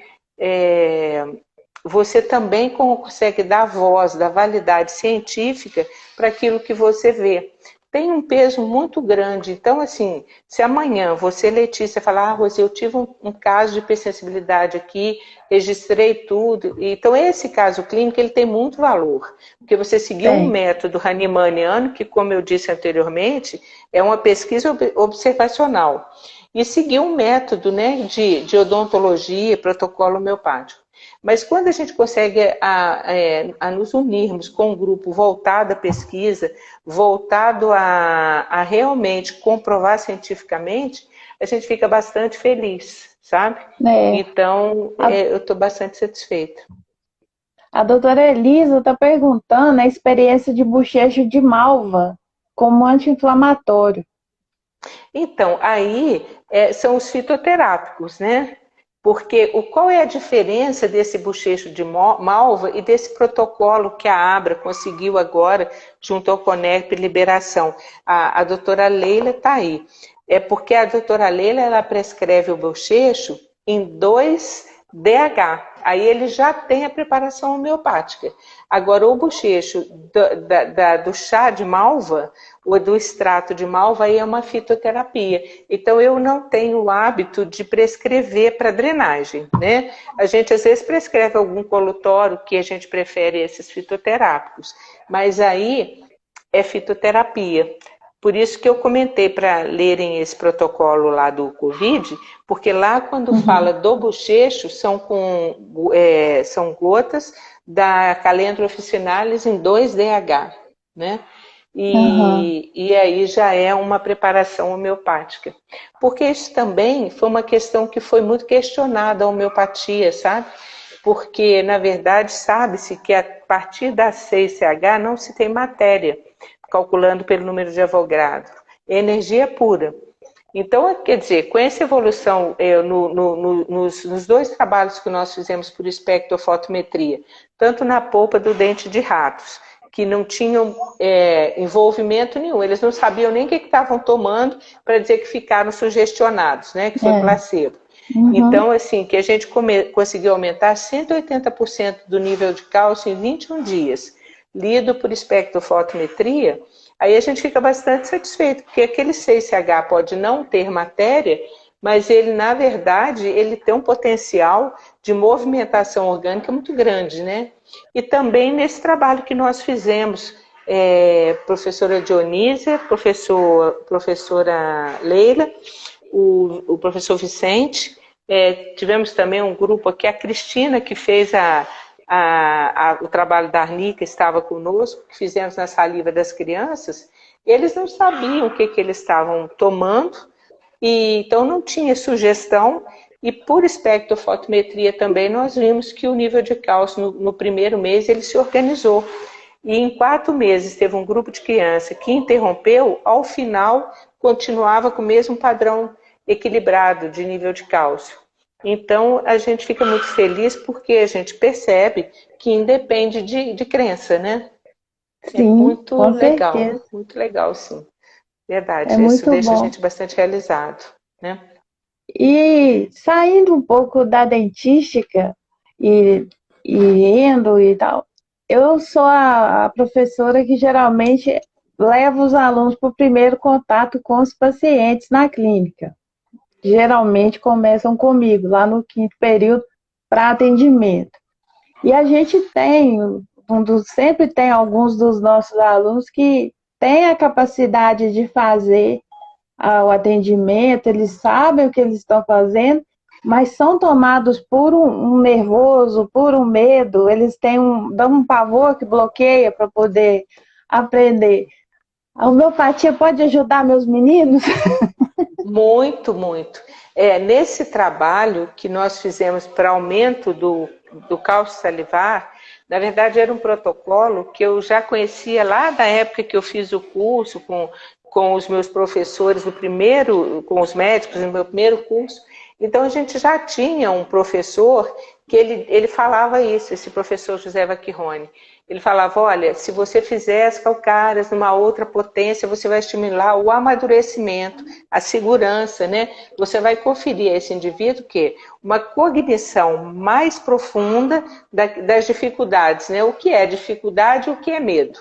você também consegue dar voz, dar validade científica para aquilo que você vê. Tem um peso muito grande. Então, assim, se amanhã você, Letícia, falar, Rosê, eu tive um caso de hipersensibilidade aqui, registrei tudo. Então, esse caso clínico, ele tem muito valor. Porque você seguiu um método hahnemanniano, que, como eu disse anteriormente, é uma pesquisa observacional. E seguiu um método, né, de odontologia, protocolo homeopático. Mas quando a gente consegue a nos unirmos com um grupo voltado à pesquisa, voltado a realmente comprovar cientificamente, a gente fica bastante feliz, sabe? Então, eu estou bastante satisfeita. A doutora Elisa está perguntando a experiência de bochecho de malva como anti-inflamatório. Então, aí são os fitoterápicos, né? Porque qual é a diferença desse bochecho de malva e desse protocolo que a Abra conseguiu agora, junto ao Conep Liberação? A doutora Leila está aí. É porque a doutora Leila ela prescreve o bochecho em 2-DH. Aí ele já tem a preparação homeopática. Agora, o bochecho do chá de malva, ou do extrato de malva, aí é uma fitoterapia. Então, eu não tenho o hábito de prescrever para drenagem, né? A gente, às vezes, prescreve algum colutório que a gente prefere esses fitoterápicos. Mas aí é fitoterapia. Por isso que eu comentei para lerem esse protocolo lá do Covid, porque lá quando fala do bochecho, são gotas da Calendula officinalis em 2-DH, né? E aí já é uma preparação homeopática. Porque isso também foi uma questão que foi muito questionada, a homeopatia, sabe? Porque, na verdade, sabe-se que a partir da 6CH não se tem matéria, calculando pelo número de Avogadro. É energia pura. Então, quer dizer, com essa evolução nos 2 trabalhos que nós fizemos por espectrofotometria, tanto na polpa do dente de ratos, que não tinham envolvimento nenhum, eles não sabiam nem o que estavam tomando para dizer que ficaram sugestionados, né, que foi placebo. Então, assim, que a gente conseguiu aumentar 180% do nível de cálcio em 21 dias, lido por espectrofotometria, aí a gente fica bastante satisfeito, porque aquele 6CH pode não ter matéria, mas ele, na verdade, ele tem um potencial de movimentação orgânica muito grande, né? E também nesse trabalho que nós fizemos, professora Dionísia, professora Leila, o professor Vicente, tivemos também um grupo aqui, a Cristina, que fez o trabalho da Arnica, estava conosco, que fizemos na saliva das crianças. Eles não sabiam o que eles estavam tomando, e então não tinha sugestão, e por espectrofotometria também nós vimos que o nível de cálcio no primeiro mês ele se organizou. E em 4 meses teve um grupo de criança que interrompeu, ao final continuava com o mesmo padrão equilibrado de nível de cálcio. Então a gente fica muito feliz porque a gente percebe que independe de crença, né? Sim, muito legal, sim. Verdade, isso deixa a gente bastante realizado, né? E saindo um pouco da dentística e endo e tal, eu sou a professora que geralmente leva os alunos para o primeiro contato com os pacientes na clínica. Geralmente começam comigo, lá no 5º período, para atendimento. E a gente sempre tem alguns dos nossos alunos que têm a capacidade de fazer o atendimento, eles sabem o que eles estão fazendo, mas são tomados por um nervoso, por um medo, eles dão um pavor que bloqueia para poder aprender. A homeopatia pode ajudar meus meninos? Muito, muito. Nesse trabalho que nós fizemos para aumento do cálcio salivar, na verdade era um protocolo que eu já conhecia lá da época que eu fiz o curso com os meus professores, com os médicos no meu primeiro curso. Então a gente já tinha um professor que ele falava isso, esse professor José Vacchironi. Ele falava, olha, se você fizer as calcárias numa outra potência, você vai estimular o amadurecimento, a segurança, né? Você vai conferir a esse indivíduo que uma cognição mais profunda das dificuldades, né? O que é dificuldade e o que é medo.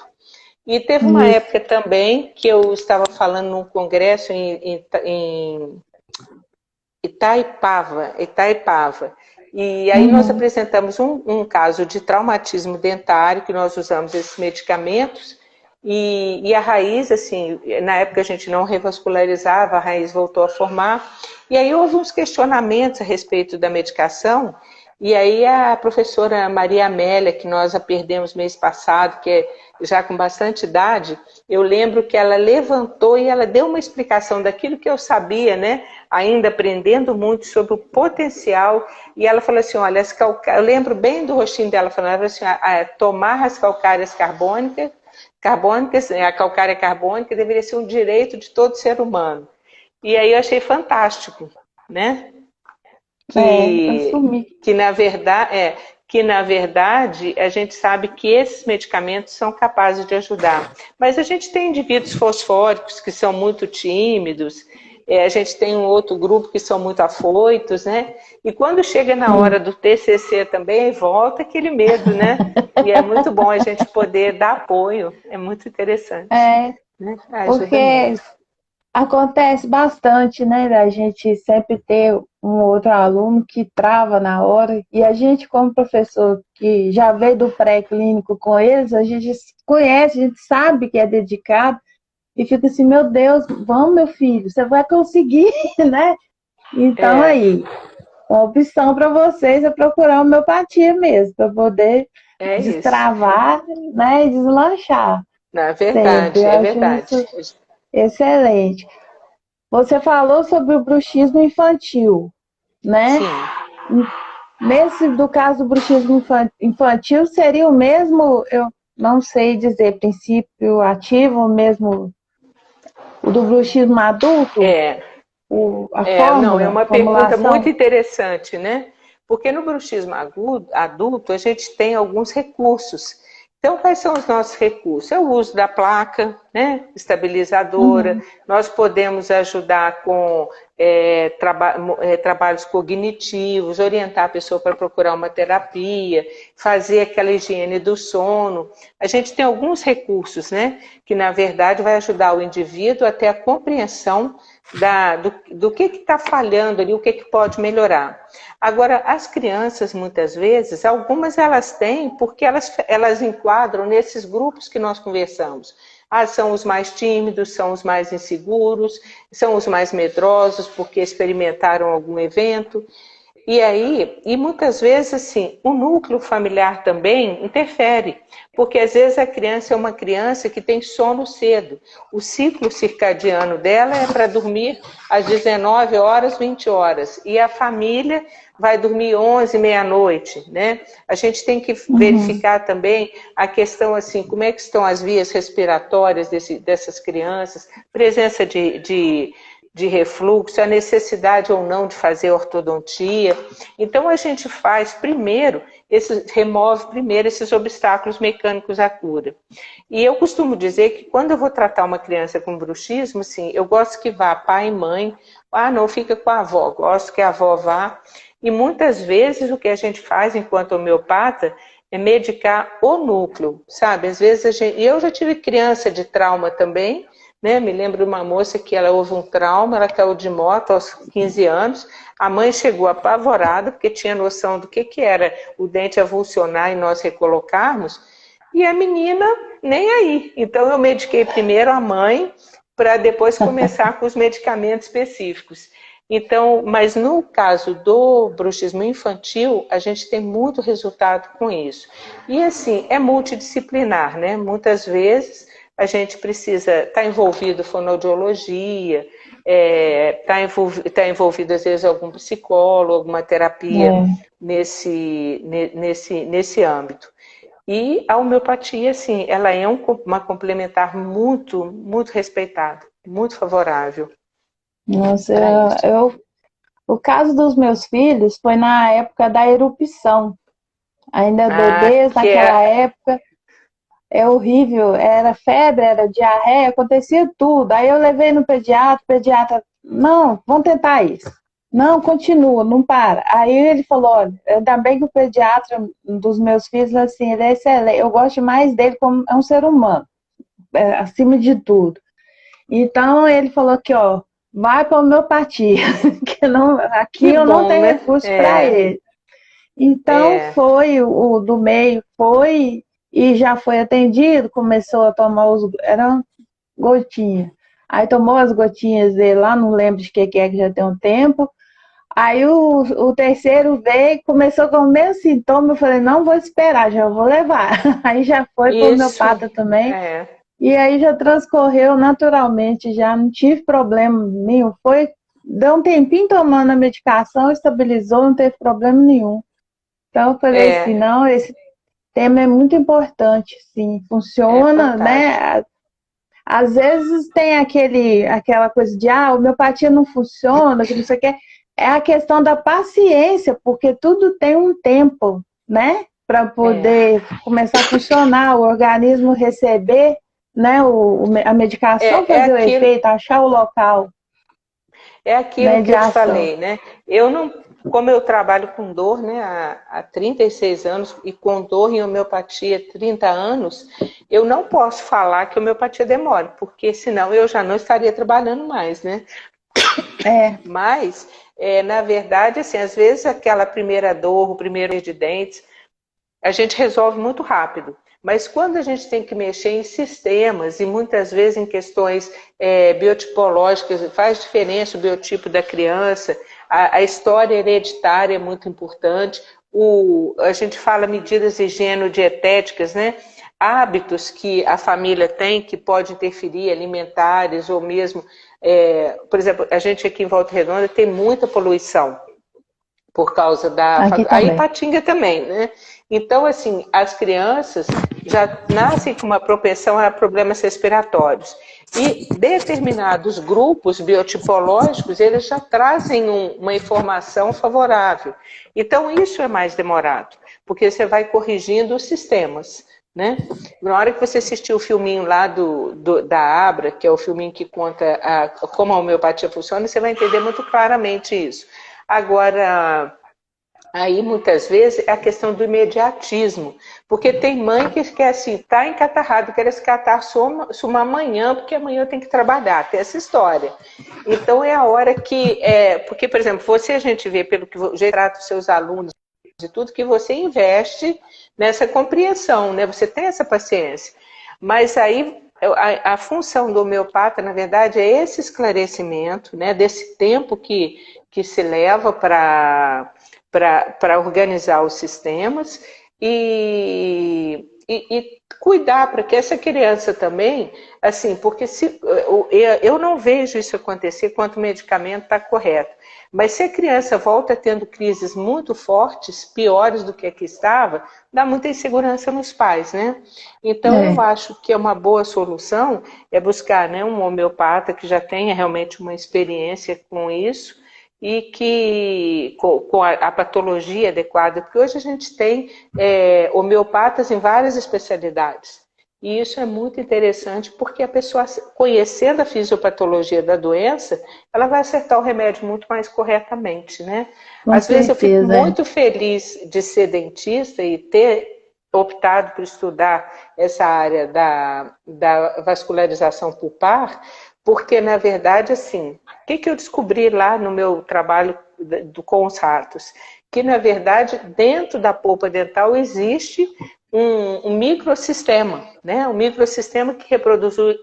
E teve uma época também que eu estava falando num congresso em Itaipava. E aí nós apresentamos um caso de traumatismo dentário, que nós usamos esses medicamentos, e a raiz, assim, na época a gente não revascularizava, a raiz voltou a formar, e aí houve uns questionamentos a respeito da medicação, e aí a professora Maria Amélia, que nós a perdemos mês passado, que é já com bastante idade, eu lembro que ela levantou e ela deu uma explicação daquilo que eu sabia, né? Ainda aprendendo muito sobre o potencial, e ela falou assim, olha, eu lembro bem do rostinho dela, falando assim, tomar as calcárias carbônicas, a calcária carbônica deveria ser um direito de todo ser humano. E aí eu achei fantástico, né? Que na verdade a gente sabe que esses medicamentos são capazes de ajudar. Mas a gente tem indivíduos fosfóricos que são muito tímidos, a gente tem um outro grupo que são muito afoitos, né? E quando chega na hora do TCC também, volta aquele medo, né? E é muito bom a gente poder dar apoio, é muito interessante. Né? Porque acontece bastante, né? A gente sempre ter um outro aluno que trava na hora, e a gente, como professor que já veio do pré-clínico com eles, a gente conhece, a gente sabe que é dedicado, e fica assim, meu Deus, vamos, meu filho, você vai conseguir, né? Então aí, uma opção para vocês é procurar homeopatia mesmo, para poder destravar, né, e deslanchar. Na verdade, sempre. Eu acho isso excelente. Você falou sobre o bruxismo infantil, né? Sim. Do caso do bruxismo infantil, seria o mesmo, eu não sei dizer, princípio ativo, mesmo o do bruxismo adulto? A fórmula, é uma pergunta muito interessante, né? Porque no bruxismo adulto a gente tem alguns recursos. Então, quais são os nossos recursos? É o uso da placa, né, estabilizadora. Nós podemos ajudar com trabalhos cognitivos, orientar a pessoa para procurar uma terapia, fazer aquela higiene do sono. A gente tem alguns recursos, né, que na verdade vai ajudar o indivíduo a ter a compreensão do que está falhando ali, o que pode melhorar. Agora, as crianças, muitas vezes, algumas elas têm, porque elas enquadram nesses grupos que nós conversamos. São os mais tímidos, são os mais inseguros, são os mais medrosos porque experimentaram algum evento. E muitas vezes, assim, o núcleo familiar também interfere, porque às vezes a criança é uma criança que tem sono cedo. O ciclo circadiano dela é para dormir às 19 horas, 20 horas, e a família vai dormir 11, meia-noite, né? A gente tem que verificar também a questão, assim, como é que estão as vias respiratórias dessas crianças, presença de refluxo, a necessidade ou não de fazer ortodontia. Então a gente remove primeiro esses obstáculos mecânicos à cura. E eu costumo dizer que quando eu vou tratar uma criança com bruxismo, assim, eu gosto que vá pai e mãe, não fica com a avó, gosto que a avó vá. E muitas vezes o que a gente faz enquanto homeopata é medicar o núcleo, sabe? Às vezes eu já tive criança de trauma também, né? Me lembro de uma moça que ela houve um trauma, ela caiu de moto aos 15 anos, a mãe chegou apavorada porque tinha noção do que era o dente avulsionar e nós recolocarmos, e a menina nem aí. Então eu mediquei primeiro a mãe para depois começar com os medicamentos específicos. Então, mas no caso do bruxismo infantil, a gente tem muito resultado com isso. E assim, é multidisciplinar, né? Muitas vezes a gente precisa estar envolvido fonoaudiologia, tá envolvido às vezes algum psicólogo, alguma terapia É. nesse âmbito. E a homeopatia, assim, ela é uma complementar muito, muito respeitada, muito favorável Nossa, para isso. o caso dos meus filhos foi na época da erupção. Ainda Ah, bebês que naquela é, época, é horrível. Era febre, era diarreia, acontecia tudo. Aí eu levei no pediatra, o pediatra, não, vamos tentar isso. Não, continua, não para. Aí ele falou, olha, ainda bem que o pediatra dos meus filhos, assim, ele é excelente. Eu gosto mais dele como é um ser humano, acima de tudo. Então ele falou que, ó, vai para homeopatia, que não, aqui que eu não bom, tenho né? recurso para ele. Então É, foi, o do meio foi e já foi atendido, começou a tomar eram gotinhas. Aí tomou as gotinhas dele lá, não lembro de que é que já tem um tempo. Aí o terceiro veio, começou com o mesmo sintoma, eu falei, não vou esperar, já vou levar. Aí já foi para o isso, homeopata também. é, E aí já transcorreu naturalmente, já não tive problema nenhum. Deu um tempinho tomando a medicação, estabilizou, não teve problema nenhum. Então eu falei assim, é, não, esse tema é muito importante, sim, é funciona, fantástico. né? Às vezes tem aquela coisa de, a homeopatia não funciona, que não sei o quê. É a questão da paciência, porque tudo tem um tempo, né? Para É, poder começar a funcionar, o organismo receber, né? A medicação é, é fazer o aquilo, efeito, achar o local, é né, aquilo que de eu te ação. falei, né? Eu não, como eu trabalho com dor, né, há 36 anos e com dor em homeopatia há 30 anos, eu não posso falar que a homeopatia demora, porque senão eu já não estaria trabalhando mais, né? É, Mas, na verdade, assim, às vezes aquela primeira dor, o primeiro de dentes, a gente resolve muito rápido. Mas quando a gente tem que mexer em sistemas e muitas vezes em questões biotipológicas, faz diferença o biotipo da criança, a história hereditária é muito importante, a gente fala medidas higienodietéticas, né? Hábitos que a família tem que pode interferir, alimentares ou mesmo, por exemplo, a gente aqui em Volta Redonda tem muita poluição por causa da. aqui A também. Ipatinga também, né? Então, assim, as crianças já nascem com uma propensão a problemas respiratórios. E determinados grupos biotipológicos, eles já trazem uma informação favorável. Então, isso é mais demorado, porque você vai corrigindo os sistemas. Né? Na hora que você assistir o filminho lá da Abra, que é o filminho que conta como a homeopatia funciona, você vai entender muito claramente isso. Agora, aí muitas vezes é a questão do imediatismo, porque tem mãe que quer assim, tá encatarrado, quer se catar suma amanhã, porque amanhã eu tenho que trabalhar, tem essa história. Então é a hora que, porque por exemplo, você a gente vê pelo que você trata os seus alunos, de tudo que você investe nessa compreensão, né? Você tem essa paciência. Mas aí a função do homeopata, na verdade, é esse esclarecimento, né? Desse tempo que se leva para organizar os sistemas e cuidar para que essa criança também, assim, porque eu não vejo isso acontecer quando o medicamento está correto. Mas se a criança volta tendo crises muito fortes, piores do que a que estava, dá muita insegurança nos pais, né? Então eu É, acho que é uma boa solução é buscar, né, um homeopata que já tenha realmente uma experiência com isso e que com a patologia adequada, porque hoje a gente tem homeopatas em várias especialidades. E isso é muito interessante porque a pessoa, conhecendo a fisiopatologia da doença, ela vai acertar o remédio muito mais corretamente, né? com Às vezes eu fico certeza. É. muito feliz de ser dentista e ter optado por estudar essa área da vascularização pulpar, porque, na verdade, assim, o que eu descobri lá no meu trabalho com os ratos? Que, na verdade, dentro da polpa dental existe um microsistema, né? Um microsistema que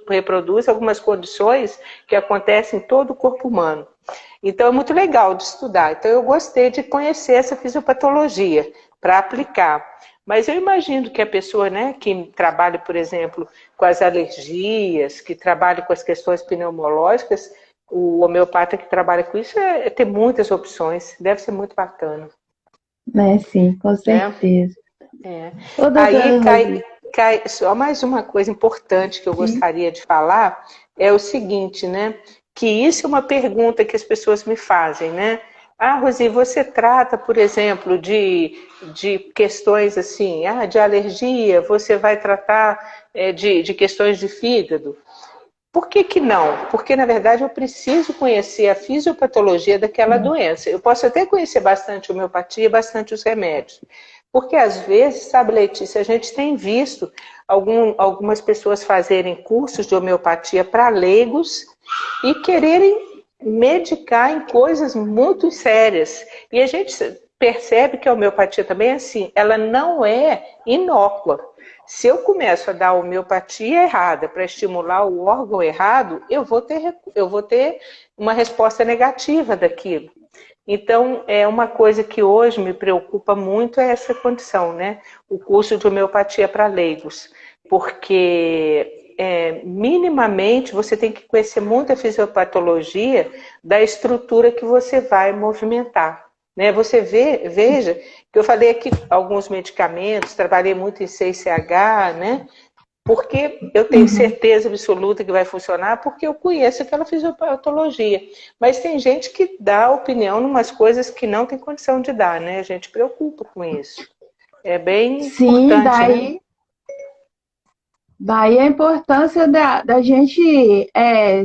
reproduz algumas condições que acontecem em todo o corpo humano. Então é muito legal de estudar. Então eu gostei de conhecer essa fisiopatologia para aplicar. Mas eu imagino que a pessoa, né, que trabalha, por exemplo, com as alergias, que trabalha com as questões pneumológicas, o homeopata que trabalha com isso tem muitas opções. Deve ser muito bacana. Né, sim, com Né? certeza. É. Ô, doutora Aí Rosi, cai só mais uma coisa importante que eu sim. gostaria de falar, é o seguinte, né? Que isso é uma pergunta que as pessoas me fazem, né? Ah, Rosi, você trata, por exemplo, de questões assim, de alergia, você vai tratar de questões de fígado. Por que que não? Porque, na verdade, eu preciso conhecer a fisiopatologia daquela doença. Eu posso até conhecer bastante a homeopatia, bastante os remédios. Porque, às vezes, sabe, Letícia, a gente tem visto algumas pessoas fazerem cursos de homeopatia para leigos e quererem medicar em coisas muito sérias. E a gente percebe que a homeopatia também é assim, ela não é inócua. Se eu começo a dar homeopatia errada para estimular o órgão errado, eu vou ter uma resposta negativa daquilo. Então, é uma coisa que hoje me preocupa muito é essa condição, né? O curso de homeopatia para leigos, porque minimamente você tem que conhecer muito a fisiopatologia da estrutura que você vai movimentar. Né? Veja que eu falei aqui alguns medicamentos, trabalhei muito em 6CH, né? Porque eu tenho certeza absoluta que vai funcionar, porque eu conheço aquela fisiopatologia. Mas tem gente que dá opinião em umas coisas que não tem condição de dar, né? A gente preocupa com isso. É bem Sim, importante, né? daí a importância da gente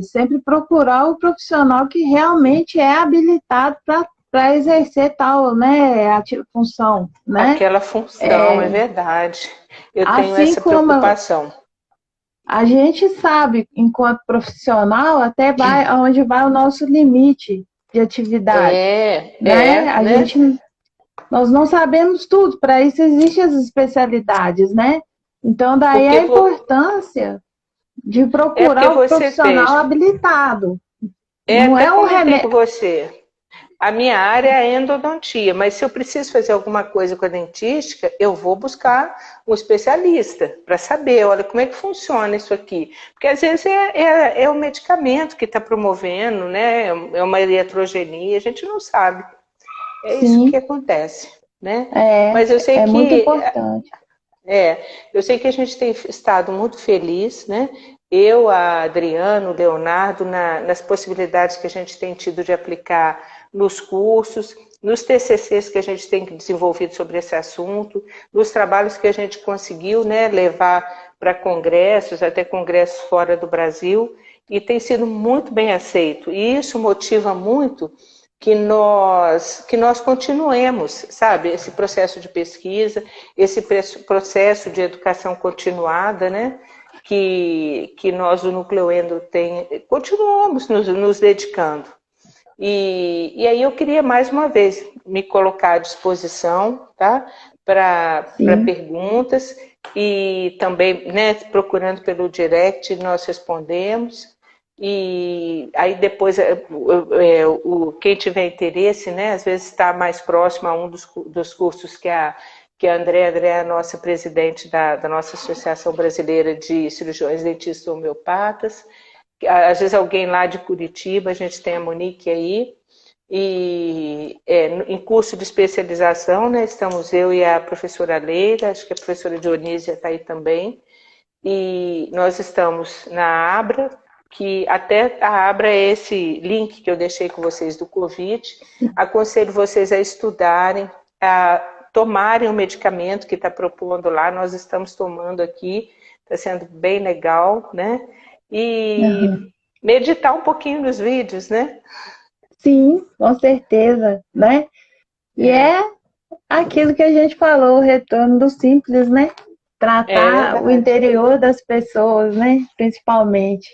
sempre procurar o profissional que realmente é habilitado para exercer tal, né, função, né? Aquela função, é É, verdade. Eu tenho assim essa como preocupação. a gente sabe, enquanto profissional, até vai aonde vai o nosso limite de atividade, né? Né? Nós não sabemos tudo, para isso existem as especialidades, né? Então, daí Porque, a importância de porque procurar o você profissional veja, habilitado. Não até é um comentei com remédio. você. A minha área é endodontia, mas se eu preciso fazer alguma coisa com a dentística, eu vou buscar um especialista para saber, olha, como é que funciona isso aqui. Porque às vezes é o medicamento que está promovendo, né? É uma iatrogenia, a gente não sabe. É isso que Sim, acontece, né? é, Mas eu sei é muito que importante. eu sei que a gente tem estado muito feliz, né? Eu, a Adriano, o Leonardo, nas possibilidades que a gente tem tido de aplicar nos cursos, nos TCCs que a gente tem desenvolvido sobre esse assunto, nos trabalhos que a gente conseguiu, né, levar para congressos, até congressos fora do Brasil, e tem sido muito bem aceito. E isso motiva muito que nós continuemos, sabe, esse processo de pesquisa, esse processo de educação continuada, né, que nós do Núcleo Endo continuamos nos dedicando. E aí eu queria mais uma vez me colocar à disposição, tá, para Sim, perguntas e também, né, procurando pelo direct nós respondemos. E aí depois quem tiver interesse, né, às vezes está mais próximo a um dos cursos que a André é a nossa presidente da nossa Associação Brasileira de Cirurgiões Dentistas Homeopatas. Às vezes alguém lá de Curitiba, a gente tem a Monique aí. E em curso de especialização, né, estamos eu e a professora Leila, acho que a professora Dionísia está aí também. E nós estamos na Abra, que até a Abra é esse link que eu deixei com vocês do Covid. Aconselho vocês a estudarem, a tomarem o medicamento que está propondo lá. Nós estamos tomando aqui, está sendo bem legal, né? E aham. meditar um pouquinho nos vídeos, né? Sim, com certeza, né? E É, é aquilo que a gente falou, o retorno do simples, né? é Tratar o verdade. interior das pessoas, né? Principalmente.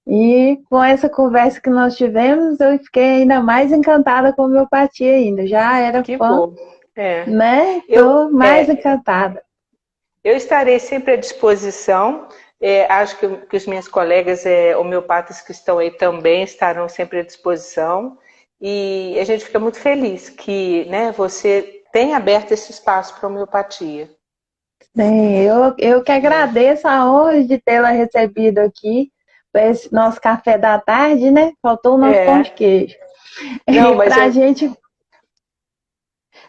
E com essa conversa que nós tivemos, eu fiquei ainda mais encantada com a homeopatia ainda. Já era Que fã, bom. É. né? Eu, Estou mais é, encantada. Eu estarei sempre à disposição. Acho que os meus colegas homeopatas que estão aí também estarão sempre à disposição. E a gente fica muito feliz que, né, você tenha aberto esse espaço para a homeopatia. Sim, eu que agradeço a honra de tê-la recebido aqui para esse nosso café da tarde, né? Faltou o nosso pão de É. queijo. Não, E mas pra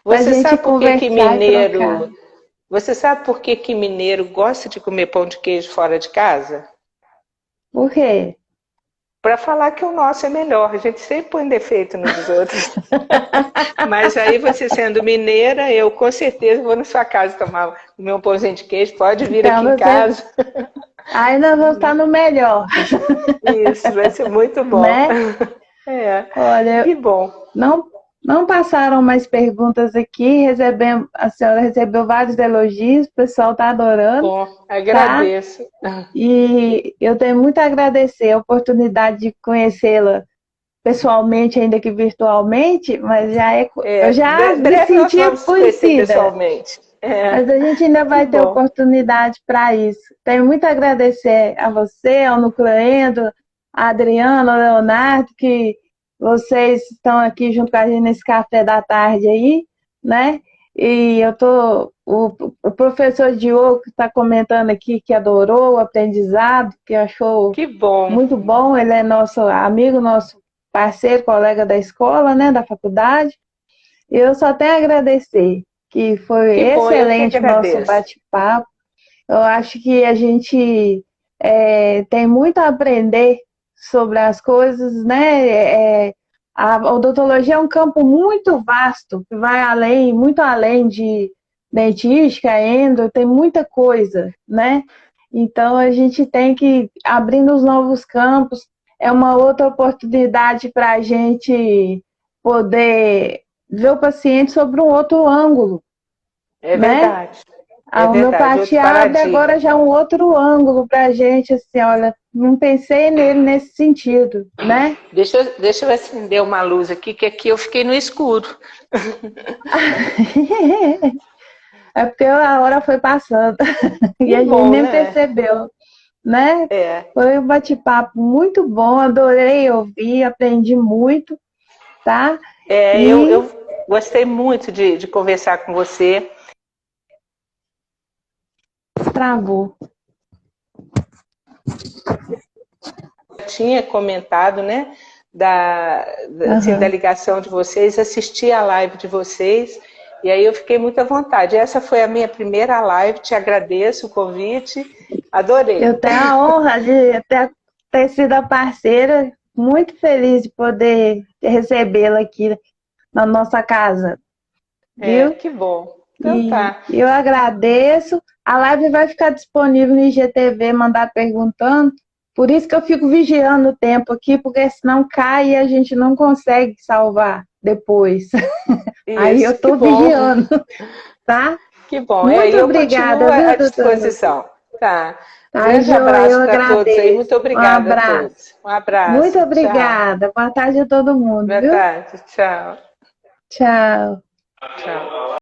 você gente sabe por que que conversar e trocar. mineiro, você sabe por que que mineiro gosta de comer pão de queijo fora de casa? Por quê? Para falar que o nosso é melhor. A gente sempre põe defeito no dos outros. Mas aí você sendo mineira, eu com certeza vou na sua casa comer um pãozinho de queijo. Pode vir Então aqui em você. casa. Aí nós vamos estar no melhor, Isso, vai ser muito bom. né? É, Olha, que bom. não, não passaram mais perguntas aqui. A senhora recebeu vários elogios, o pessoal está adorando, Bom, tá? agradeço. E eu tenho muito a agradecer a oportunidade de conhecê-la pessoalmente, ainda que virtualmente, mas eu já me Breve nós senti vamos nos conhecer conhecida. pessoalmente. É, Mas a gente ainda que vai ter bom. oportunidade para isso. Tenho muito a agradecer a você, ao Nucleendo, a Adriana, ao Leonardo, que vocês estão aqui junto com a gente nesse café da tarde aí, né? E o professor Diogo está comentando aqui que adorou o aprendizado, que achou Que bom. muito bom. Ele é nosso amigo, nosso parceiro, colega da escola, né, da faculdade. Eu só tenho a agradecer, que foi Que bom, eu que excelente o nosso agradeço. bate-papo. Eu acho que a gente tem muito a aprender sobre as coisas, né? A odontologia é um campo muito vasto, que vai além, muito além de dentística, endo, tem muita coisa, né? Então a gente tem que abrir os novos campos, é uma outra oportunidade para a gente poder ver o paciente sobre um outro ângulo, É né? verdade. É A verdade. Outro homeopatia abre agora paradigma. já um outro ângulo para a gente, assim, olha, não pensei nele nesse sentido, né? Deixa eu acender uma luz aqui, que aqui eu fiquei no escuro. É porque a hora foi passando e Que a gente bom, nem né? percebeu, né? É. Foi um bate-papo muito bom, adorei ouvir, aprendi muito, tá? Eu E gostei muito de conversar com você. travou. Eu tinha comentado, né, assim, da Aham. ligação de vocês, assisti a live de vocês, e aí eu fiquei muito à vontade. Essa foi a minha primeira live, te agradeço o convite, adorei. Eu tenho a honra de ter sido a parceira, muito feliz de poder recebê-la aqui na nossa casa, viu? Que bom. Então E tá. eu agradeço. A live vai ficar disponível no IGTV, mandar perguntando. Por isso que eu fico vigiando o tempo aqui, porque senão cai e a gente não consegue salvar depois. Aí eu Isso, que estou bom, vigiando, tá? que bom. Muito E eu continuo obrigada, viu, à doutora? disposição. Tá. Tá, Grande joia, eu abraço para todos aí. agradeço. Muito Um obrigada a abraço. todos. Um Muito abraço. Tchau. obrigada. Boa tarde a todo mundo, Boa viu? tarde. Tchau. Tchau. Tchau.